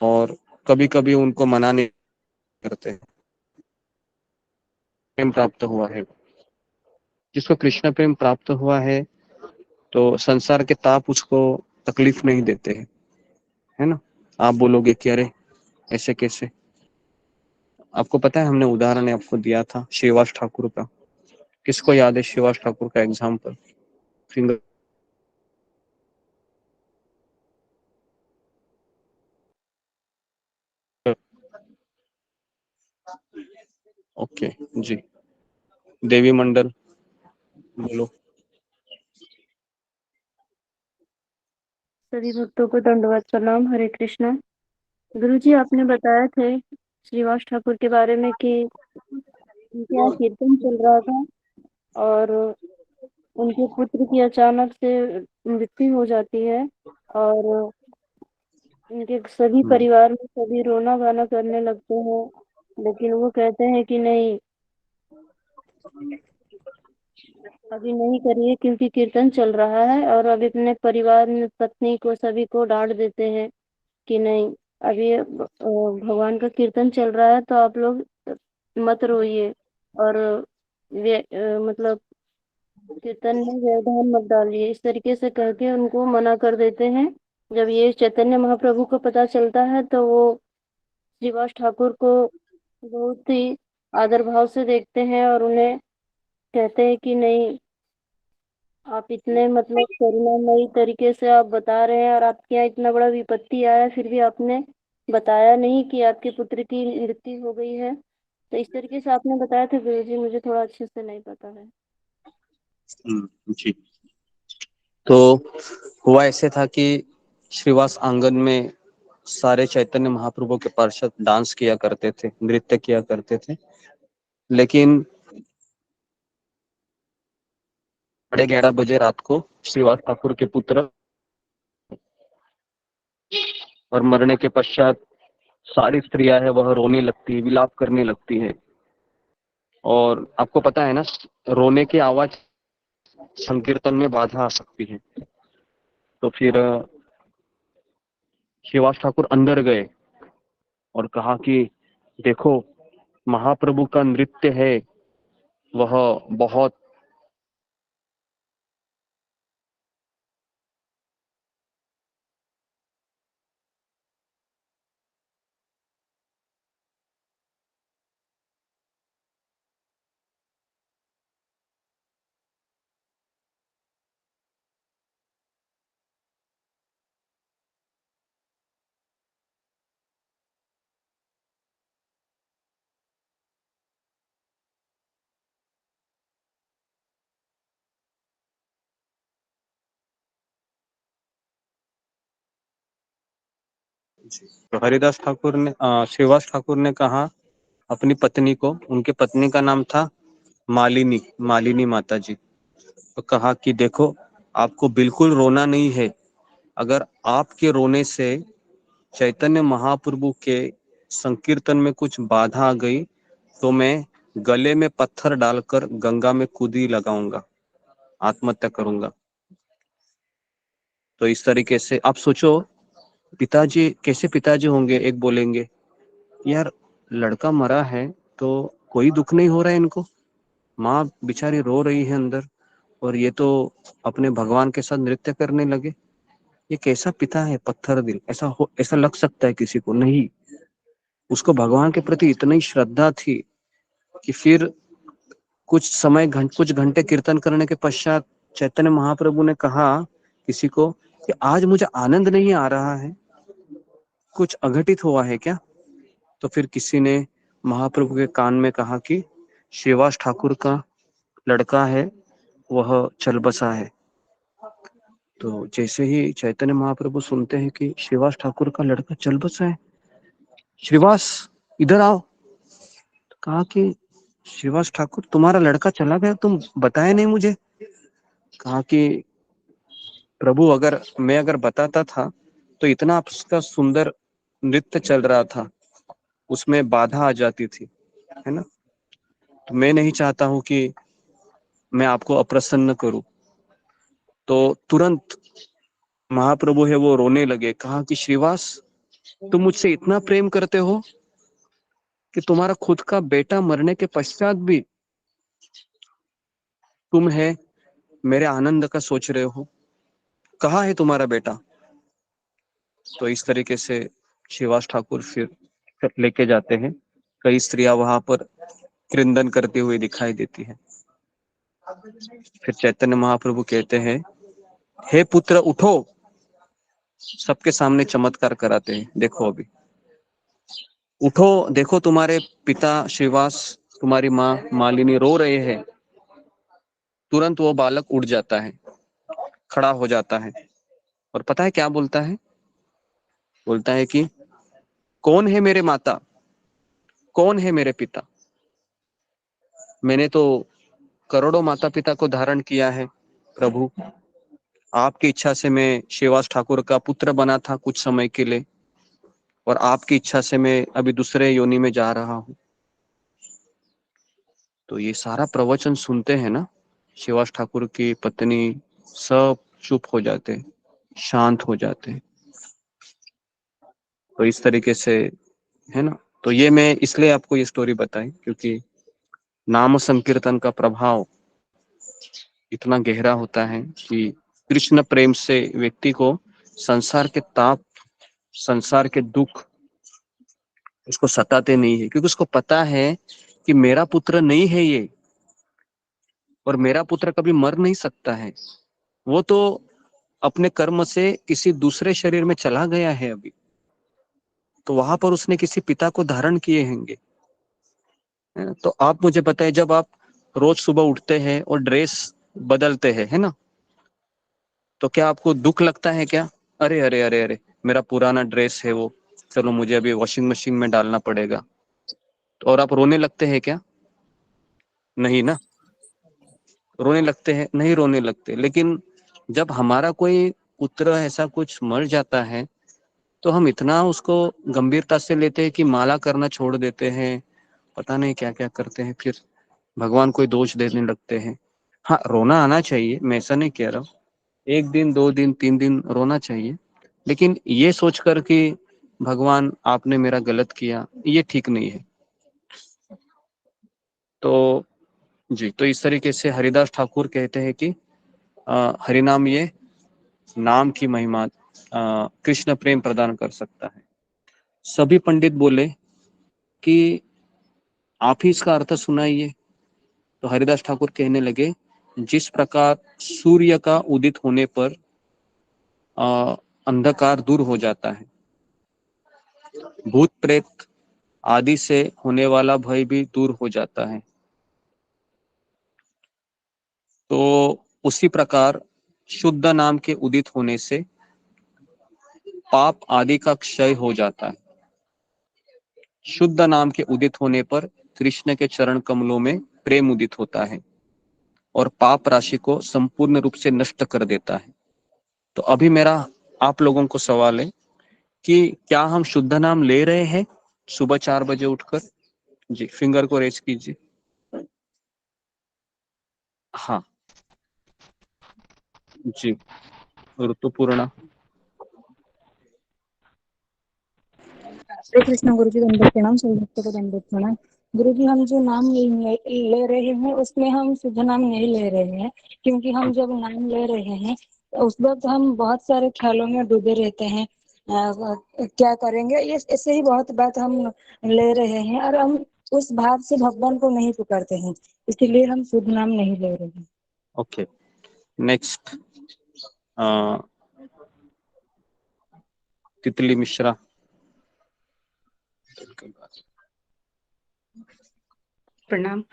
और कभी कभी उनको मनाने करते हैं। प्रेम प्राप्त हुआ है, जिसको कृष्ण प्रेम प्राप्त हुआ है, तो संसार के ताप उसको तकलीफ नहीं देते हैं, है ना। आप बोलोगे कि अरे ऐसे कैसे। आपको पता है, हमने उदाहरण आपको दिया था श्रीवास ठाकुर का। किसको याद है श्रीवास ठाकुर का एग्जाम्पल? फिंगर। ओके जी, देवी मंडल बोलो। सभी भक्तों को दंडवत प्रणाम। हरे कृष्णा। गुरु जी, आपने बताया थे श्रीवास ठाकुर के बारे में कि उनके यहाँ कीर्तन चल रहा था और उनके पुत्र की अचानक से मृत्यु हो जाती है, और उनके सभी परिवार में सभी रोना गाना करने लगते हैं, लेकिन वो कहते हैं कि नहीं, अभी नहीं करिए क्योंकि कीर्तन चल रहा है। और अभी अपने परिवार में पत्नी को सभी को डांट देते हैं कि नहीं, अभी भगवान का कीर्तन चल रहा है तो आप लोग मत रोइए, और मतलब कीर्तन में व्यवधान मत डालिए, इस तरीके से कह के उनको मना कर देते हैं। जब ये चैतन्य महाप्रभु को पता चलता है तो वो श्रीवास ठाकुर को बहुत ही आदर भाव से देखते हैं और उन्हें कहते हैं कि नहीं, आप इतने मतलब करुणामयी तरीके से आप बता रहे हैं और आपके यहाँ इतना बड़ा विपत्ति आया, फिर भी आपने बताया नहीं कि आपके पुत्र की मृत्यु हो गई है। तो इस तरीके से आपने बताया था गुरुजी, मुझे थोड़ा अच्छे से नहीं पता है। जी। तो हुआ ऐसे था कि श्रीवास आंगन में सारे चैतन्य महाप्रभु के पार्षद डांस किया करते थे, नृत्य किया करते थे, लेकिन 11:30 बजे रात को श्रीवास ठाकुर के पुत्र और मरने के पश्चात सारी स्त्रियां है वह रोने लगती है, विलाप करने लगती है। और आपको पता है ना, रोने की आवाज संकीर्तन में बाधा आ सकती है। तो फिर श्रीवास ठाकुर अंदर गए और कहा कि देखो, महाप्रभु का नृत्य है वह बहुत तो हरिदास ठाकुर ने श्रीवास ठाकुर ने कहा अपनी पत्नी को, उनके पत्नी का नाम था मालिनी, मालिनी माता जी। तो कहा कि देखो, आपको बिल्कुल रोना नहीं है। अगर आपके रोने से चैतन्य महाप्रभु के संकीर्तन में कुछ बाधा आ गई तो मैं गले में पत्थर डालकर गंगा में कूदी लगाऊंगा, आत्महत्या करूंगा। तो इस तरीके से आप सोचो, पिताजी कैसे पिताजी होंगे। एक बोलेंगे यार लड़का मरा है तो कोई दुख नहीं हो रहा है इनको, माँ बेचारी रो रही है अंदर और ये तो अपने भगवान के साथ नृत्य करने लगे। ये कैसा पिता है, पत्थर दिल। ऐसा लग सकता है किसी को? नहीं, उसको भगवान के प्रति इतनी श्रद्धा थी कि फिर कुछ घंटे कीर्तन करने के पश्चात चैतन्य महाप्रभु ने कहा किसी को कि आज मुझे आनंद नहीं आ रहा है, कुछ अघटित हुआ है क्या? तो फिर किसी ने महाप्रभु के कान में कहा कि श्रीवास ठाकुर का लड़का है वह चल बसा है। तो जैसे ही चैतन्य महाप्रभु सुनते हैं कि श्रीवास ठाकुर का लड़का चल बसा है, श्रीवास इधर आओ। तो कहा कि श्रीवास ठाकुर तुम्हारा लड़का चला गया, तुम बताया नहीं मुझे। कहा कि प्रभु अगर बताता था तो इतना उसका सुंदर नृत्य चल रहा था, उसमें बाधा आ जाती थी, है ना। तो मैं नहीं चाहता हूं कि मैं आपको अप्रसन्न करूं। तो तुरंत महाप्रभु है वो रोने लगे। कहा कि श्रीवास, तुम मुझसे इतना प्रेम करते हो कि तुम्हारा खुद का बेटा मरने के पश्चात भी तुम है मेरे आनंद का सोच रहे हो। कहाँ है तुम्हारा बेटा? तो इस तरीके से श्रीवास ठाकुर फिर लेके जाते हैं। कई स्त्रियां वहां पर क्रंदन करती हुई दिखाई देती है। फिर चैतन्य महाप्रभु कहते हैं, हे पुत्र उठो। सबके सामने चमत्कार कराते हैं, देखो अभी उठो, देखो तुम्हारे पिता श्रीवास, तुम्हारी माँ मालिनी रो रहे हैं। तुरंत वो बालक उठ जाता है, खड़ा हो जाता है और पता है क्या बोलता है? बोलता है कि कौन है मेरे माता, कौन है मेरे पिता? मैंने तो करोड़ों माता पिता को धारण किया है प्रभु। आपकी इच्छा से मैं श्रीवास ठाकुर का पुत्र बना था कुछ समय के लिए, और आपकी इच्छा से मैं अभी दूसरे योनि में जा रहा हूँ। तो ये सारा प्रवचन सुनते हैं ना, श्रीवास ठाकुर की पत्नी सब चुप हो जाते, शांत हो जाते। तो इस तरीके से, है ना। तो ये मैं इसलिए आपको ये स्टोरी बताई क्योंकि नाम संकीर्तन का प्रभाव इतना गहरा होता है कि कृष्ण प्रेम से व्यक्ति को संसार के ताप, संसार के दुख उसको सताते नहीं है, क्योंकि उसको पता है कि मेरा पुत्र नहीं है ये, और मेरा पुत्र कभी मर नहीं सकता है। वो तो अपने कर्म से किसी दूसरे शरीर में चला गया है अभी। तो वहां पर उसने किसी पिता को धारण किए होंगे। तो आप मुझे बताएं, जब आप रोज सुबह उठते हैं और ड्रेस बदलते हैं, है ना, तो क्या आपको दुख लगता है क्या? अरे अरे अरे अरे, मेरा पुराना ड्रेस है वो, चलो मुझे अभी वॉशिंग मशीन में डालना पड़ेगा। और आप रोने लगते हैं क्या? नहीं ना, रोने लगते हैं? नहीं रोने लगते। लेकिन जब हमारा कोई पुत्र ऐसा कुछ मर जाता है तो हम इतना उसको गंभीरता से लेते हैं कि माला करना छोड़ देते हैं, पता नहीं क्या क्या करते हैं, फिर भगवान को दोष देने लगते हैं। हाँ, रोना आना चाहिए, मैं ऐसा नहीं कह रहा हूँ, 1 दिन 2 दिन 3 दिन रोना चाहिए, लेकिन ये सोचकर कि भगवान आपने मेरा गलत किया, ये ठीक नहीं है। तो जी, तो इस तरीके से हरिदास ठाकुर कहते हैं कि हरिनाम ये नाम की महिमा, कृष्ण प्रेम प्रदान कर सकता है। सभी पंडित बोले कि आप ही इसका अर्थ सुनाइए। तो हरिदास ठाकुर कहने लगे, जिस प्रकार सूर्य का उदित होने पर अंधकार दूर हो जाता है, भूत प्रेत आदि से होने वाला भय भी दूर हो जाता है, तो उसी प्रकार शुद्ध नाम के उदित होने से पाप आदि का क्षय हो जाता है। शुद्ध नाम के उदित होने पर कृष्ण के चरण कमलों में प्रेम उदित होता है और पाप राशि को संपूर्ण रूप से नष्ट कर देता है। तो अभी मेरा आप लोगों को सवाल है कि क्या हम शुद्ध नाम ले रहे हैं सुबह 4 बजे उठकर? जी, फिंगर को रेज कीजिए। हाँ जी, ऋतुपूर्णा। हरे कृष्ण गुरु जी, दंडवत प्रणाम। सभी भक्तों को दंडवत प्रणाम। गुरु जी, हम जो नाम ले रहे हैं उसमें हम शुद्ध नाम नहीं ले रहे हैं, क्योंकि हम जब नाम ले रहे हैं तो उस वक्त हम बहुत सारे ख्यालों में डूबे रहते हैं। क्या करेंगे, ये ऐसे ही बहुत बात हम ले रहे हैं और हम उस भाव से भगवान को नहीं पुकारते हैं, इसलिए हम शुद्ध नाम नहीं ले रहे हैं। ओके, नेक्स्ट तितली मिश्रा। प्रणाम।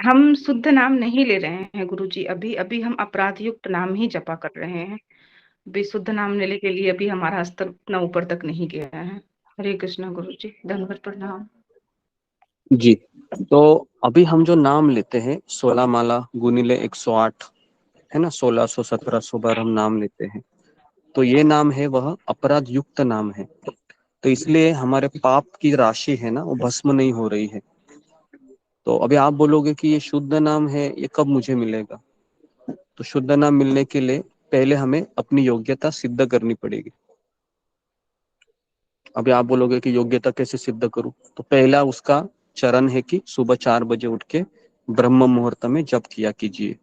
हम शुद्ध नाम नहीं ले रहे हैं गुरुजी, अभी अभी हम अपराध युक्त नाम ही जपा कर रहे हैं। अभी शुद्ध नाम लेने के लिए अभी हमारा स्तर उतना ऊपर तक नहीं गया है। हरे कृष्ण गुरुजी, दंडवत प्रणाम। जी, तो अभी हम जो नाम लेते हैं 16 माला गुनिले 108, है ना, 1600 1700 बार हम नाम लेते हैं, तो ये नाम है वह अपराध युक्त नाम है। तो इसलिए हमारे पाप की राशि है ना, वो भस्म नहीं हो रही है। तो अभी आप बोलोगे कि ये शुद्ध नाम है, ये कब मुझे मिलेगा? तो शुद्ध नाम मिलने के लिए पहले हमें अपनी योग्यता सिद्ध करनी पड़ेगी। अभी आप बोलोगे कि योग्यता कैसे सिद्ध करूं? तो पहला उसका चरण है कि सुबह 4 बजे उठ के ब्रह्म मुहूर्त में जप किया कीजिए,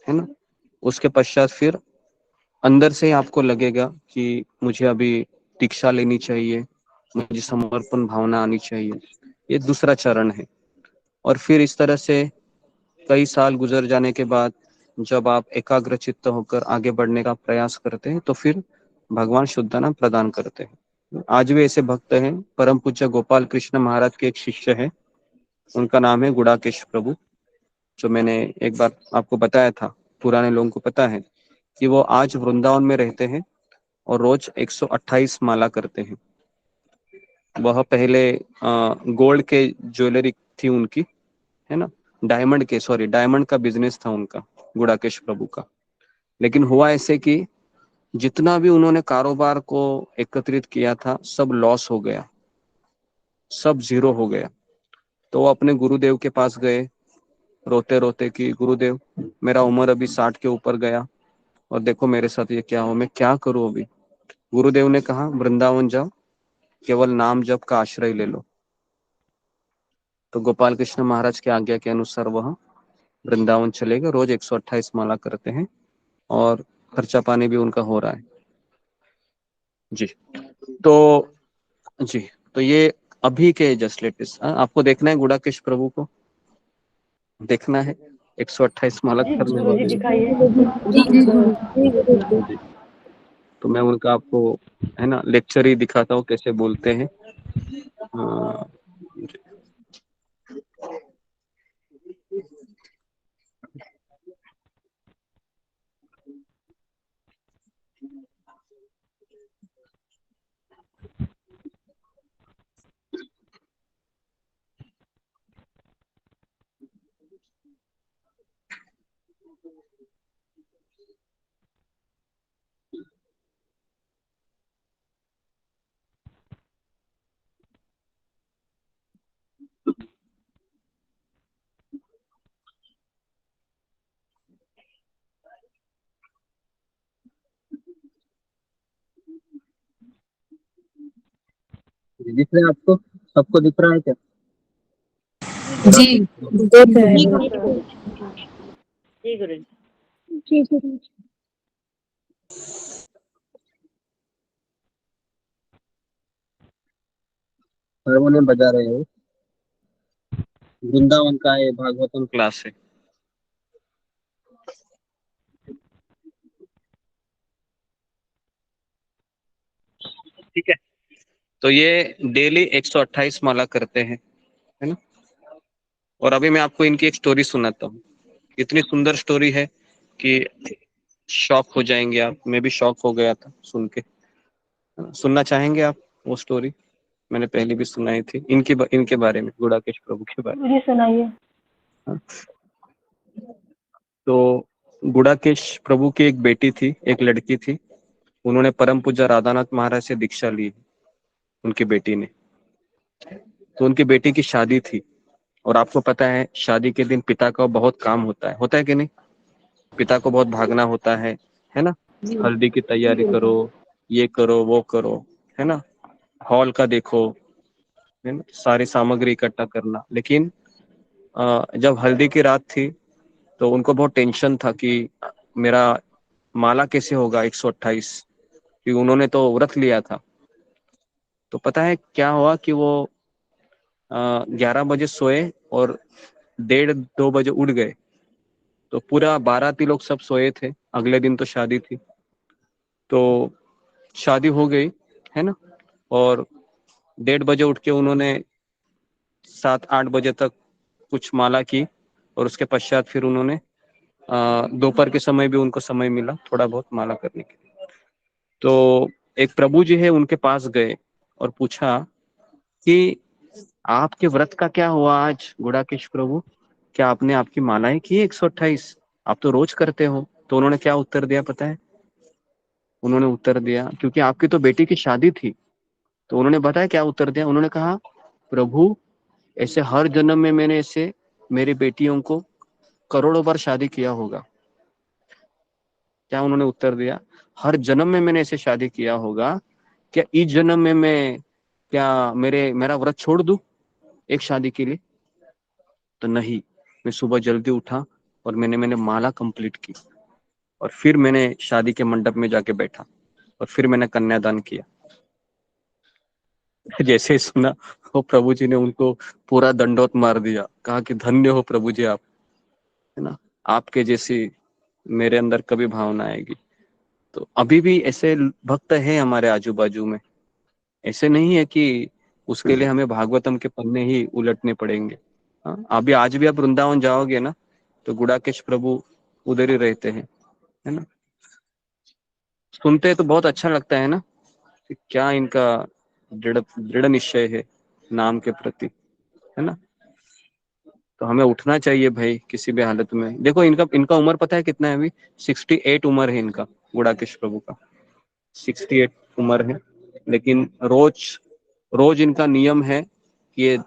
है ना। उसके पश्चात फिर अंदर से आपको लगेगा कि मुझे अभी दीक्षा लेनी चाहिए, मुझे समर्पण भावना आनी चाहिए, ये दूसरा चरण है। और फिर इस तरह से कई साल गुजर जाने के बाद जब आप एकाग्र चित्त होकर आगे बढ़ने का प्रयास करते हैं तो फिर भगवान शुद्ध नाम प्रदान करते हैं। आज भी ऐसे भक्त हैं, परम पूज्य गोपाल कृष्ण महाराज के एक शिष्य है, उनका नाम है गुड़ाकेश प्रभु, जो मैंने एक बार आपको बताया था, पुराने लोगों को पता है कि वो आज वृंदावन में रहते हैं और रोज 128 माला करते हैं। वह पहले गोल्ड के ज्वेलरी थी उनकी, है ना, डायमंड का बिजनेस था उनका, गुड़ाकेश प्रभु का। लेकिन हुआ ऐसे कि जितना भी उन्होंने कारोबार को एकत्रित किया था सब लॉस हो गया, सब जीरो हो गया। तो वो अपने गुरुदेव के पास गए रोते रोते कि गुरुदेव, मेरा उम्र अभी 60 के ऊपर गया और देखो मेरे साथ ये क्या हो, मैं क्या करूं अभी? गुरुदेव ने कहा वृंदावन जाओ, केवल नाम जप का आश्रय ले लो। तो गोपाल कृष्ण महाराज की आज्ञा के अनुसार वह वृंदावन चले गए, रोज 128 माला करते हैं और खर्चा पानी भी उनका हो रहा है। जी, तो ये अभी के जस्ट लेटेस्ट। आपको देखना है गुड़ाकेश प्रभु को, देखना है 128 माला करने वाले। दिखाइए। जी। तो मैं उनका आपको है ना लेक्चर ही दिखाता हूँ कैसे बोलते हैं। दिख रहा है आपको? सबको दिख रहा है क्या? जी देख रहे हैं। जी गुरु जी। हारमोनियम बजा रहे हो? वृंदावन का ये भागवतम क्लास है। ठीक है, तो ये डेली 128 माला करते हैं, है ना। और अभी मैं आपको इनकी एक स्टोरी सुनाता हूँ। इतनी सुंदर स्टोरी है कि शॉक हो जाएंगे आप। मैं भी शॉक हो गया था सुन के। सुनना चाहेंगे आप वो स्टोरी? मैंने पहले भी सुनाई थी इनके बारे में, गुड़ाकेश प्रभु के बारे में। मुझे सुनाइए। तो गुड़ाकेश प्रभु की एक बेटी थी, एक लड़की थी। उन्होंने परम पूज्य राधानाथ महाराज से दीक्षा ली, उनकी बेटी ने। तो उनकी बेटी की शादी थी, और आपको पता है शादी के दिन पिता का बहुत काम होता है कि नहीं? पिता को बहुत भागना होता है ना। हल्दी की तैयारी करो, ये करो, वो करो, है ना। हॉल का देखो, है ना, सारी सामग्री इकट्ठा करना। लेकिन जब हल्दी की रात थी तो उनको बहुत टेंशन था कि मेरा माला कैसे होगा 128, क्योंकि उन्होंने तो व्रत लिया था। तो पता है क्या हुआ कि वो 11 बजे सोए और 1:30-2 बजे उठ गए। तो पूरा बाराती लोग सब सोए थे, अगले दिन तो शादी थी। तो शादी हो गई, है ना। और 1:30 बजे उठ के उन्होंने 7-8 बजे तक कुछ माला की, और उसके पश्चात फिर उन्होंने दोपहर के समय भी उनको समय मिला थोड़ा बहुत माला करने के लिए। तो एक प्रभु जी है, उनके पास गए और पूछा कि आपके व्रत का क्या हुआ आज गुड़ाकेश प्रभु? क्या आपने आपकी मालाएं की 128? आप तो रोज करते हो। तो उन्होंने क्या उत्तर दिया पता है? उन्होंने उत्तर दिया, क्योंकि आपकी तो बेटी की शादी थी, तो उन्होंने बताया क्या उत्तर दिया। उन्होंने कहा, प्रभु ऐसे हर जन्म में मैंने ऐसे मेरी बेटियों को करोड़ों बार शादी किया होगा। क्या उन्होंने उत्तर दिया? हर जन्म में मैंने ऐसे शादी किया होगा, क्या इस जन्म में मैं क्या मेरा व्रत छोड़ दूं एक शादी के लिए? तो नहीं, मैं सुबह जल्दी उठा और मैंने माला कंप्लीट की, और फिर मैंने शादी के मंडप में जाके बैठा, और फिर मैंने कन्यादान किया। जैसे ही सुना, वो प्रभु जी ने उनको पूरा दंडोत मार दिया, कहा कि धन्य हो प्रभु जी आप, है ना, आपके जैसी मेरे अंदर कभी भावना आएगी। तो अभी भी ऐसे भक्त हैं हमारे आजू बाजू में। ऐसे नहीं है कि उसके लिए हमें भागवतम के पन्ने ही उलटने पड़ेंगे। हाँ, अभी आज भी आप वृंदावन जाओगे ना, तो गुड़ाकेश प्रभु उधर ही रहते हैं, है ना। सुनते हैं तो बहुत अच्छा लगता है ना कि क्या इनका दृढ़ निश्चय है नाम के प्रति, है ना। तो हमें उठना चाहिए भाई किसी भी हालत में। देखो इनका उम्र पता है कितना है अभी? 68 उम्र है इनका, गुड़ाकेश प्रभु का 68 उम्र है। लेकिन रोज रोज इनका नियम है कि ये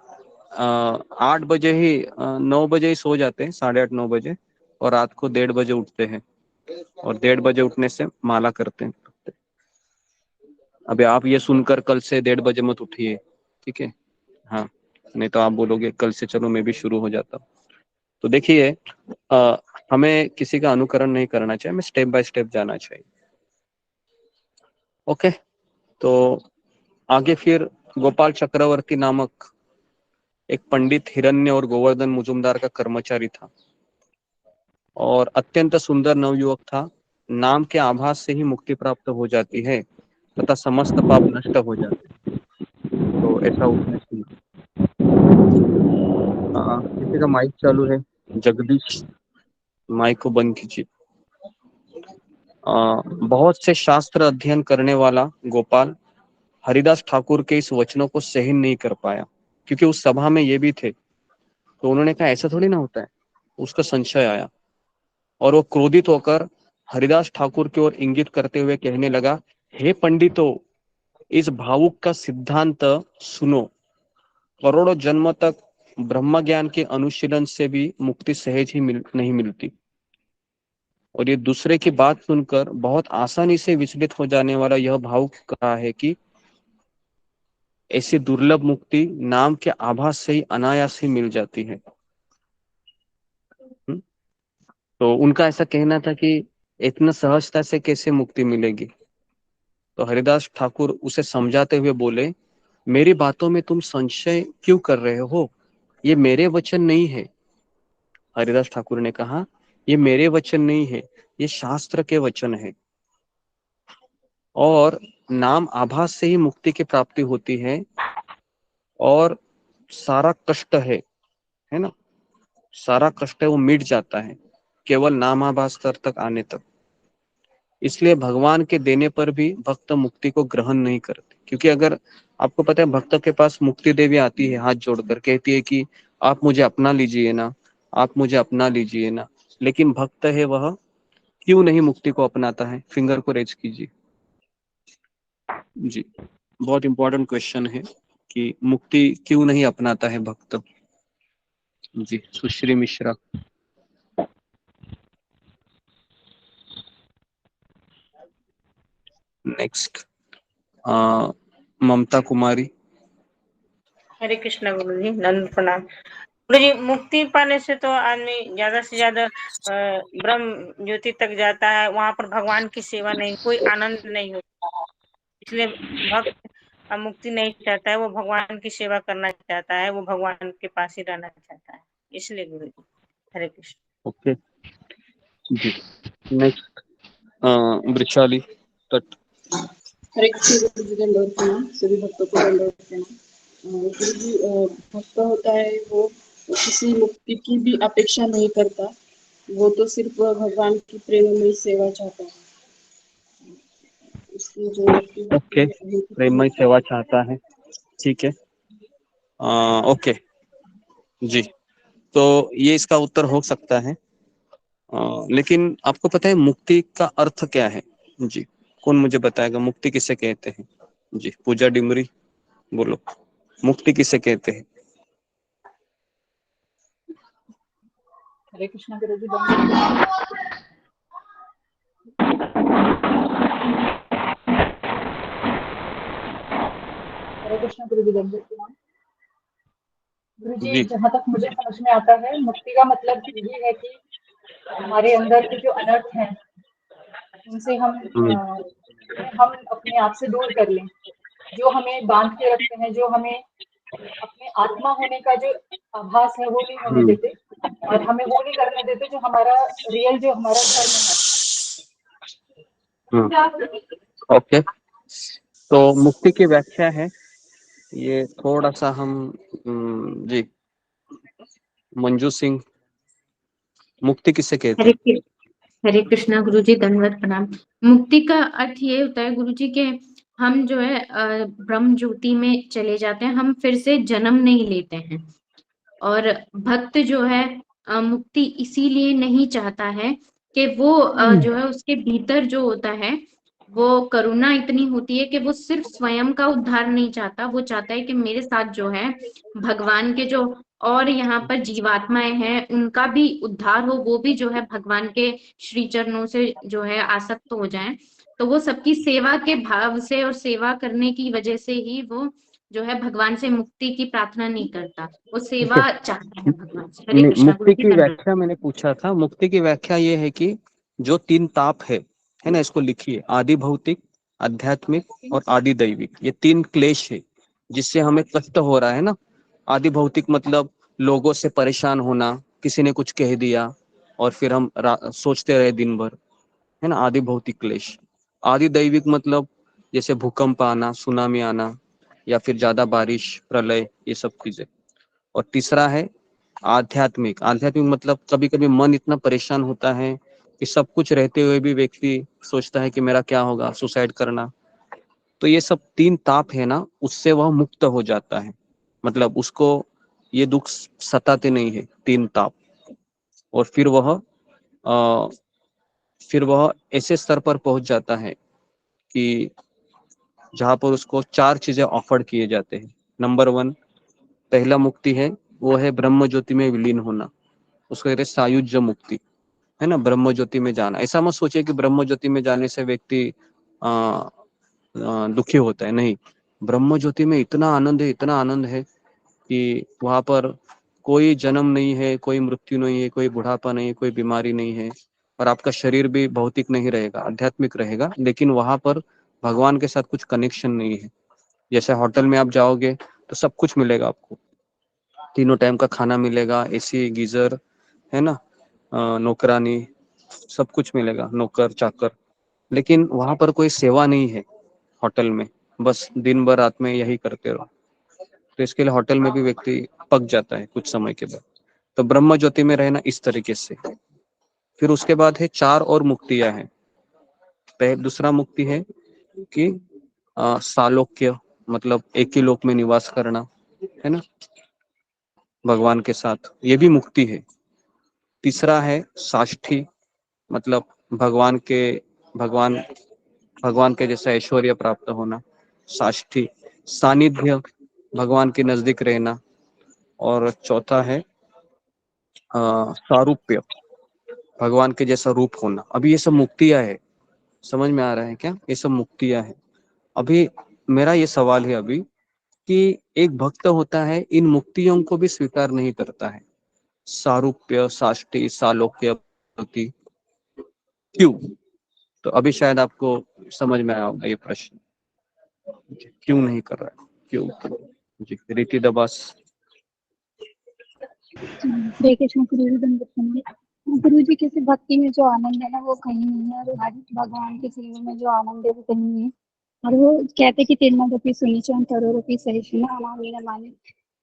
8 बजे ही 9 बजे ही सो जाते हैं, 8:30-9 बजे, और रात को 1:30 बजे उठते हैं, और 1:30 बजे उठने से माला करते हैं। अभी आप ये सुनकर कल से 1:30 बजे मत उठिए, ठीक है। हाँ, नहीं तो आप बोलोगे कल से चलो मैं भी शुरू हो जाता हूँ। तो देखिए, हमें किसी का अनुकरण नहीं करना चाहिए, हमें स्टेप बाय स्टेप जाना चाहिए। ओके, तो आगे फिर गोपाल चक्रवर्ती नामक एक पंडित हिरण्य और गोवर्धन मुजुमदार का कर्मचारी था, और अत्यंत सुंदर नवयुवक था। नाम के आभास से ही मुक्ति प्राप्त हो जाती है तथा समस्त पाप नष्ट हो जाते हैं। तो ऐसा उसने सुना। किसी का माइक चालू है? जगदीश, माइक को बंद कीजिए। बहुत से शास्त्र अध्ययन करने वाला गोपाल हरिदास ठाकुर के इस वचनों को सहन नहीं कर पाया, क्योंकि उस सभा में ये भी थे। तो उन्होंने कहा ऐसा थोड़ी ना होता है। उसका संशय आया और वो क्रोधित होकर हरिदास ठाकुर की ओर इंगित करते हुए कहने लगा, हे पंडितों, इस भावुक का सिद्धांत सुनो। करोड़ों जन्म तक ब्रह्म ज्ञान के अनुशीलन से भी मुक्ति सहज ही नहीं मिलती, और ये दूसरे की बात सुनकर बहुत आसानी से विचलित हो जाने वाला यह भावुक कहा है कि ऐसी दुर्लभ मुक्ति नाम के आभास से ही अनायास ही मिल जाती है। तो उनका ऐसा कहना था कि इतना सहजता से कैसे मुक्ति मिलेगी। तो हरिदास ठाकुर उसे समझाते हुए बोले, मेरी बातों में तुम संशय क्यों कर रहे हो? ये मेरे वचन नहीं है। हरिदास ठाकुर ने कहा, ये मेरे वचन नहीं है, ये शास्त्र के वचन है। और नाम आभास से ही मुक्ति की प्राप्ति होती है, और सारा कष्ट है ना, सारा कष्ट है वो मिट जाता है केवल नामाभास स्तर तक आने तक। इसलिए भगवान के देने पर भी भक्त मुक्ति को ग्रहण नहीं करते, क्योंकि अगर आपको पता है भक्त के पास मुक्ति देवी आती है, हाथ जोड़कर कहती है कि आप मुझे अपना लीजिए ना, आप मुझे अपना लीजिए ना, लेकिन भक्त है वह क्यों नहीं मुक्ति को अपनाता है? फिंगर को रेज कीजिए जी। बहुत इंपॉर्टेंट क्वेश्चन है कि मुक्ति क्यों नहीं अपनाता है भक्त जी। सुश्री मिश्रा। नेक्स्ट ममता कुमारी। हरे कृष्णा गुरु जी, नंद प्रणाम। गुरु जी, मुक्ति पाने से तो आदमी ज्यादा से ज्यादा ब्रह्म ज्योति तक जाता है, वहां पर भगवान की सेवा नहीं, कोई आनंद नहीं होता है। इसलिए भक्त मुक्ति नहीं चाहता है, वो भगवान की सेवा करना चाहता है, वो भगवान के पास ही रहना चाहता है। इसलिए गुरु जी, हरे कृष्ण। ओके जी। नेक्स्ट वृषाली तट। हरे कृष्ण गुरु जी, दंडवत प्रणाम। सभी भक्तों को दंडवत प्रणाम। गुरु जी, भक्त होता है वो किसी मुक्ति की भी अपेक्षा नहीं करता, वो तो सिर्फ भगवान की प्रेममयी सेवा चाहता है। उसकी जो ओके, प्रेममय सेवा चाहता है, ठीक है। ओके जी, तो ये इसका उत्तर हो सकता है। लेकिन आपको पता है मुक्ति का अर्थ क्या है जी? कौन मुझे बताएगा मुक्ति किसे कहते हैं जी? पूजा डिमरी, बोलो, मुक्ति किसे कहते हैं? हरे कृष्णा गुरु जी, हरे कृष्णा गुरु जी, गुरु जी, जहाँ तक मुझे समझ में आता है, मुक्ति का मतलब यही है कि हमारे अंदर के जो अनर्थ हैं उनसे हम अपने आप से दूर कर लें, जो हमें बांध के रखते हैं, जो हमें अपने आत्मा होने का जो आभास है वो नहीं होने देते, और हमें वो नहीं करने देते जो हमारा रियल, जो हमारा धर्म है। ओके, तो मुक्ति की व्याख्या है ये, थोड़ा सा हम जी, मंजू सिंह, मुक्ति किसे कहते हैं? हरे कृष्णा गुरु जी, दंडवत प्रणाम। मुक्ति का अर्थ ये होता है गुरु जी के हम जो है ब्रह्म ज्योति में चले जाते हैं, हम फिर से जन्म नहीं लेते हैं। और भक्त जो है मुक्ति इसीलिए नहीं चाहता है कि वो जो है उसके भीतर जो होता है वो करुणा इतनी होती है कि वो सिर्फ स्वयं का उद्धार नहीं चाहता, वो चाहता है कि मेरे साथ जो है भगवान के जो और यहाँ पर जीवात्माएं हैं उनका भी उद्धार हो, वो भी जो है भगवान के श्री चरणों से जो है आसक्त हो जाएं। तो वो सबकी सेवा के भाव से और सेवा करने की वजह से ही वो जो है भगवान से मुक्ति की प्रार्थना नहीं करता, वो सेवा चाहता है भगवान से। हरे कृष्णा। मुक्ति की व्याख्या मैंने पूछा था, मुक्ति की व्याख्या ये है कि जो तीन ताप है ना, इसको लिखिए, आदि भौतिक, आध्यात्मिक और आदि दैविक। ये तीन क्लेश है जिससे हमें कष्ट हो रहा है ना। आदि भौतिक मतलब लोगों से परेशान होना, किसी ने कुछ कह दिया और फिर हम सोचते रहे दिन भर, है ना, आदि भौतिक क्लेश। आदि दैविक मतलब जैसे भूकंप आना, सुनामी आना, या फिर ज्यादा बारिश, प्रलय, ये सब चीजें। और तीसरा है आध्यात्मिक। आध्यात्मिक मतलब कभी कभी मन इतना परेशान होता है कि सब कुछ रहते हुए भी व्यक्ति सोचता है कि मेरा क्या होगा, सुसाइड करना। तो ये सब तीन ताप है ना, उससे वह मुक्त हो जाता है। मतलब उसको ये दुख सताते नहीं है, तीन ताप। और अ, फिर वह ऐसे स्तर पर पहुंच जाता है कि जहां पर उसको चार चीजें ऑफर किए जाते हैं। नंबर वन, पहला मुक्ति है, वो है ब्रह्म ज्योति में विलीन होना। उसको कहते हैं सायुज्य मुक्ति, है ना, ब्रह्म ज्योति में जाना। ऐसा मत सोचिए कि ब्रह्म ज्योति में जाने से व्यक्ति दुखी होता है, नहीं। ब्रह्म ज्योति में इतना आनंद है, इतना आनंद है कि वहां पर कोई जन्म नहीं है, कोई मृत्यु नहीं है, कोई बुढ़ापा नहीं है, कोई बीमारी नहीं है। और आपका शरीर भी भौतिक नहीं रहेगा, आध्यात्मिक रहेगा, लेकिन वहां पर भगवान के साथ कुछ कनेक्शन नहीं है। जैसे होटल में आप जाओगे तो सब कुछ मिलेगा आपको, तीनों टाइम का खाना मिलेगा, एसी, गीजर, है ना, नौकरानी, सब कुछ मिलेगा, नौकर चाकर। लेकिन वहां पर कोई सेवा नहीं है होटल में, बस दिन भर रात में यही करते रहो। तो इसके लिए होटल में भी व्यक्ति पक जाता है कुछ समय के बाद। तो ब्रह्म ज्योति में रहना इस तरीके से। फिर उसके बाद है चार और मुक्तियां हैं। दूसरा मुक्ति है कि सालोक्य, मतलब एक ही लोक में निवास करना, है ना, भगवान के साथ, ये भी मुक्ति है। तीसरा है साष्ठी, मतलब भगवान के भगवान भगवान के जैसा ऐश्वर्य प्राप्त होना, साष्ठी। सानिध्य, भगवान के नजदीक रहना। और चौथा है सारूप्य, भगवान के जैसा रूप होना। अभी ये सब मुक्तियां है, समझ में आ रहा है क्या? ये सब मुक्तियां है। अभी मेरा ये सवाल है अभी कि एक भक्त होता है, इन मुक्तियों को भी स्वीकार नहीं करता है, सारूप्य, साष्टी, सालोक्य, भक्ति, क्यों? तो अभी शायद आपको समझ में आया होगा ये प्रश्न, क्यों नहीं कर रहा है, क्यों? जी, रीति दबास। हरे कृष्ण गुरु जी दंड प्रणाम। गुरु जी, किसी भक्ति में जो आनंद है ना वो कहीं नहीं है, और भगवान की सेवा में जो आनंद है वो कहीं नहीं है। और वो कहते कि तिरुमलपति सुनिचन करोड़पति सहिष्णु अमामी न माने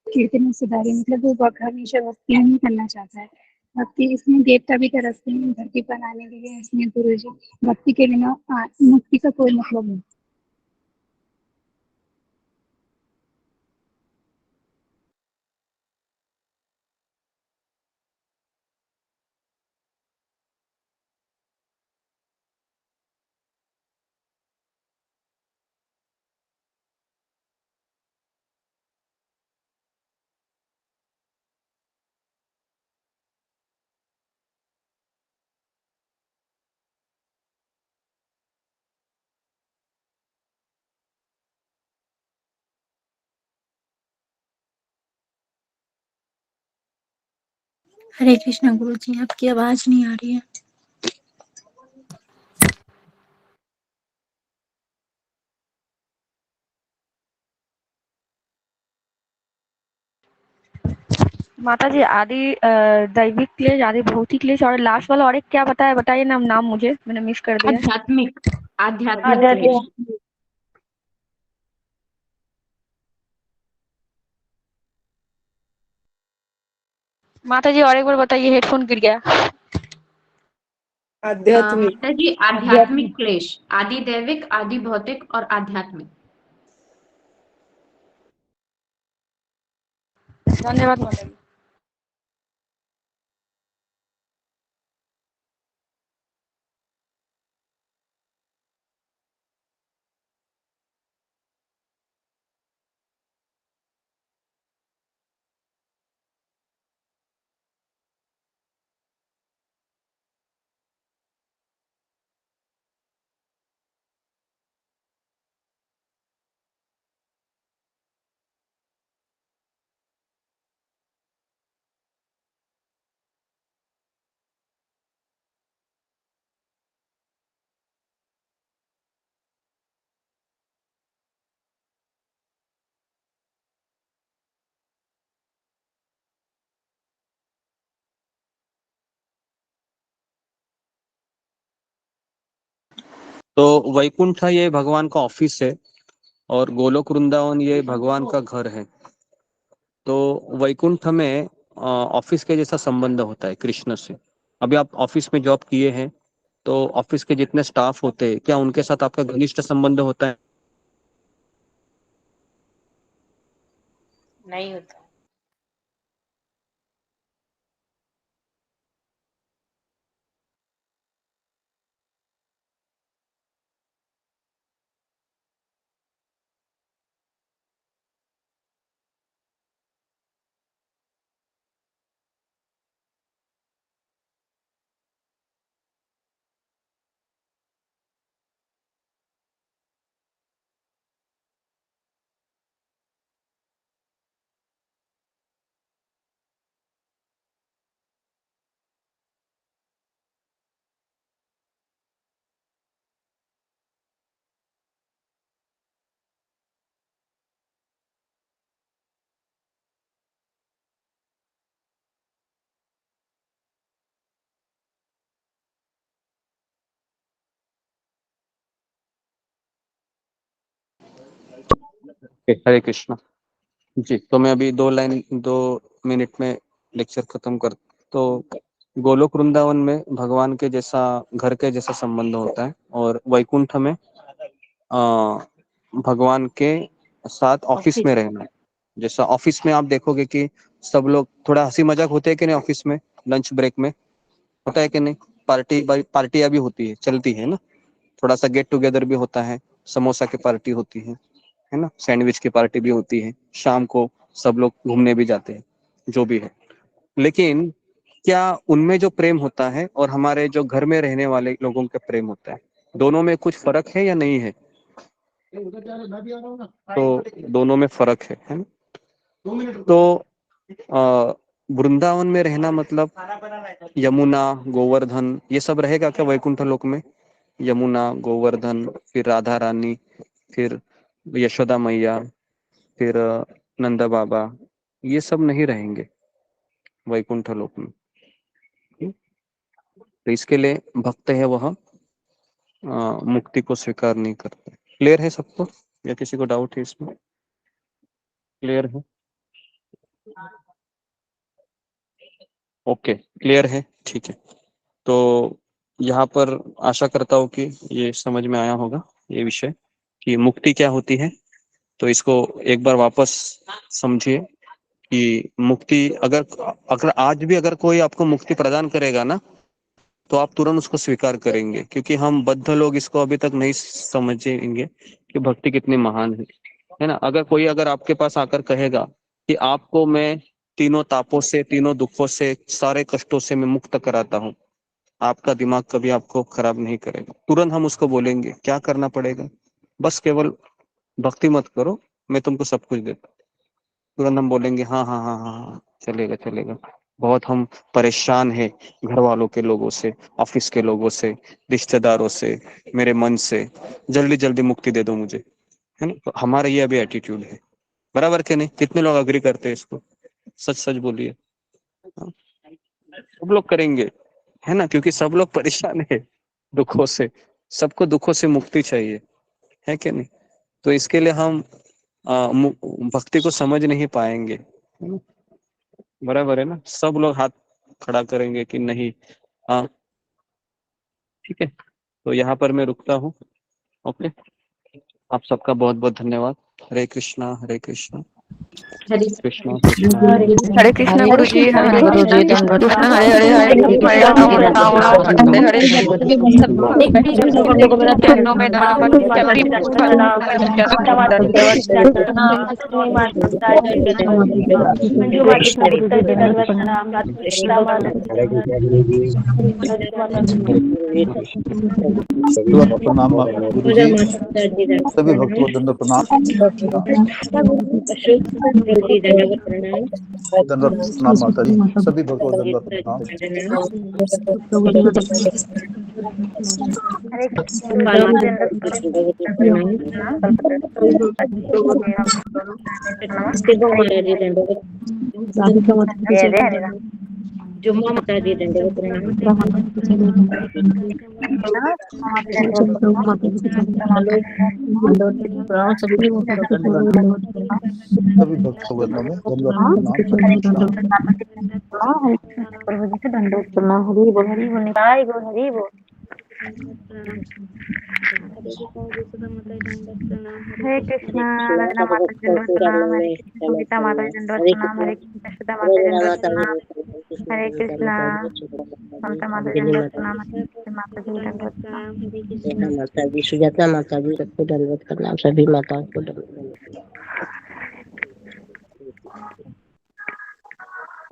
कीर्तन सुधारी। मतलब वो हमेशा भक्ति नहीं करना चाहता है। भक्ति इसमें देवता भी तरसते हैं धरती पर आने के लिए, इसमें गुरु जी भक्ति के बिना मुक्ति का कोई मतलब नहीं। हरे कृष्णा गुरु जी, आपकी आवाज नहीं आ रही है। माता जी, आदि दैविक क्लेश, आदि भौतिक क्लेश, और लास्ट वाला और एक क्या बताया, बताइए नाम, मुझे मैंने मिस कर दिया। आध्यात्मिक, आध्यात्मिक क्लेश। आध्यात्मिक। माता जी और एक बार बताइए, हेडफोन गिर गया। आध्यात्मिक। माता जी, आध्यात्मिक क्लेश, आदि दैविक, आदि भौतिक और आध्यात्मिक। धन्यवाद माता जी। तो वैकुंठ ये भगवान का ऑफिस है और गोलोक वृंदावन ये भगवान का घर है। तो वैकुंठ में ऑफिस के जैसा संबंध होता है कृष्ण से। अभी आप ऑफिस में जॉब किए हैं तो ऑफिस के जितने स्टाफ होते हैं क्या उनके साथ आपका घनिष्ठ संबंध होता है? नहीं होता। हरे कृष्णा जी। तो मैं अभी 2 मिनट में लेक्चर खत्म कर। तो गोलोक वृंदावन में भगवान के जैसा घर के जैसा संबंध होता है और वैकुंठ में भगवान के साथ ऑफिस में रहना। जैसा ऑफिस में आप देखोगे कि सब लोग थोड़ा हंसी मजाक होते हैं कि नहीं, ऑफिस में लंच ब्रेक में होता है कि नहीं, पार्टियां भी होती है, चलती है ना, थोड़ा सा गेट टुगेदर भी होता है, समोसा की पार्टी होती है ना, सैंडविच की पार्टी भी होती है, शाम को सब लोग घूमने भी जाते हैं, जो भी है। लेकिन क्या उनमें जो प्रेम होता है और हमारे जो घर में रहने वाले लोगों का प्रेम होता है, दोनों में कुछ फर्क है या नहीं है? तो दोनों में फर्क है ना? तो वृंदावन में रहना मतलब यमुना, गोवर्धन ये सब रहेगा क्या वैकुंठ लोक में? यमुना, गोवर्धन, फिर राधा रानी, फिर यशोदा मैया, फिर नंदा बाबा, ये सब नहीं रहेंगे वैकुंठ लोक में। तो इसके लिए भक्त है वह मुक्ति को स्वीकार नहीं करते। क्लियर है सबको या किसी को डाउट है इसमें? क्लियर है? ओके, क्लियर है, ठीक है। तो यहाँ पर आशा करता हूँ कि ये समझ में आया होगा ये विषय कि मुक्ति क्या होती है। तो इसको एक बार वापस समझिए कि मुक्ति अगर आज भी अगर कोई आपको मुक्ति प्रदान करेगा ना तो आप तुरंत उसको स्वीकार करेंगे, क्योंकि हम बद्ध लोग इसको अभी तक नहीं समझेंगे कि भक्ति कितनी महान है ना। अगर आपके पास आकर कहेगा कि आपको मैं तीनों तापों से, तीनों दुखों से, सारे कष्टों से मैं मुक्त कराता हूँ, आपका दिमाग कभी आपको खराब नहीं करेगा। तुरंत हम उसको बोलेंगे क्या करना पड़ेगा, बस केवल भक्ति मत करो, मैं तुमको सब कुछ देता। तुरंत हम बोलेंगे हाँ हाँ हाँ हाँ हाँ, चलेगा चलेगा। बहुत हम परेशान हैं घर वालों के लोगों से, ऑफिस के लोगों से, रिश्तेदारों से, मेरे मन से, जल्दी जल्दी मुक्ति दे दो मुझे, है ना। तो हमारा ये अभी एटीट्यूड है, बराबर के नहीं? कितने लोग अग्री करते हैं इसको? सच सच बोलिए। सब लोग करेंगे, है ना, क्योंकि सब लोग परेशान है दुखों से, सबको दुखों से मुक्ति चाहिए, है कि नहीं। तो इसके लिए हम भक्ति को समझ नहीं पाएंगे, है ना? बराबर है ना। सब लोग हाथ खड़ा करेंगे कि नहीं। हाँ ठीक है, तो यहाँ पर मैं रुकता हूँ। ओके, आप सबका बहुत बहुत धन्यवाद। हरे कृष्णा हरे कृष्णा कृष्णा कृष्णा हरे कृष्णा गुरु जी, हरे कृष्णा हरे हरे हरे हरे चरणों में प्रणाम गुरु जी, सभी भक्तों को दंडवत प्रणाम। दंडवत प्रणाम माता जी, सभी भक्तों को दंडवत प्रणाम। जुम्मा माता जी दंडवत प्रणाम। सभी भक्तों को में दंडवत प्रणाम दंडवत प्रणाम। प्रभु जी से दंडवत प्रणाम। हरि बोल हरि बोल निताई गो हरि बोल। हरे कृष्णा रंजना माता जी दंडवत प्रणाम। हरे कृष्ण संगीता माता जी दंडवत प्रणाम। हरे कृष्ण सुधा माता जी दंडवत प्रणाम। हरे कृष्णा ममता माता जी दंडवत प्रणाम। हरे कृष्ण माता जी दंडवत प्रणाम। माता जी, सुजाता माता जी, सबको दंडवत प्रणाम, सभी माताओं को दंडवत।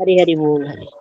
हरि हरि बोल हरि।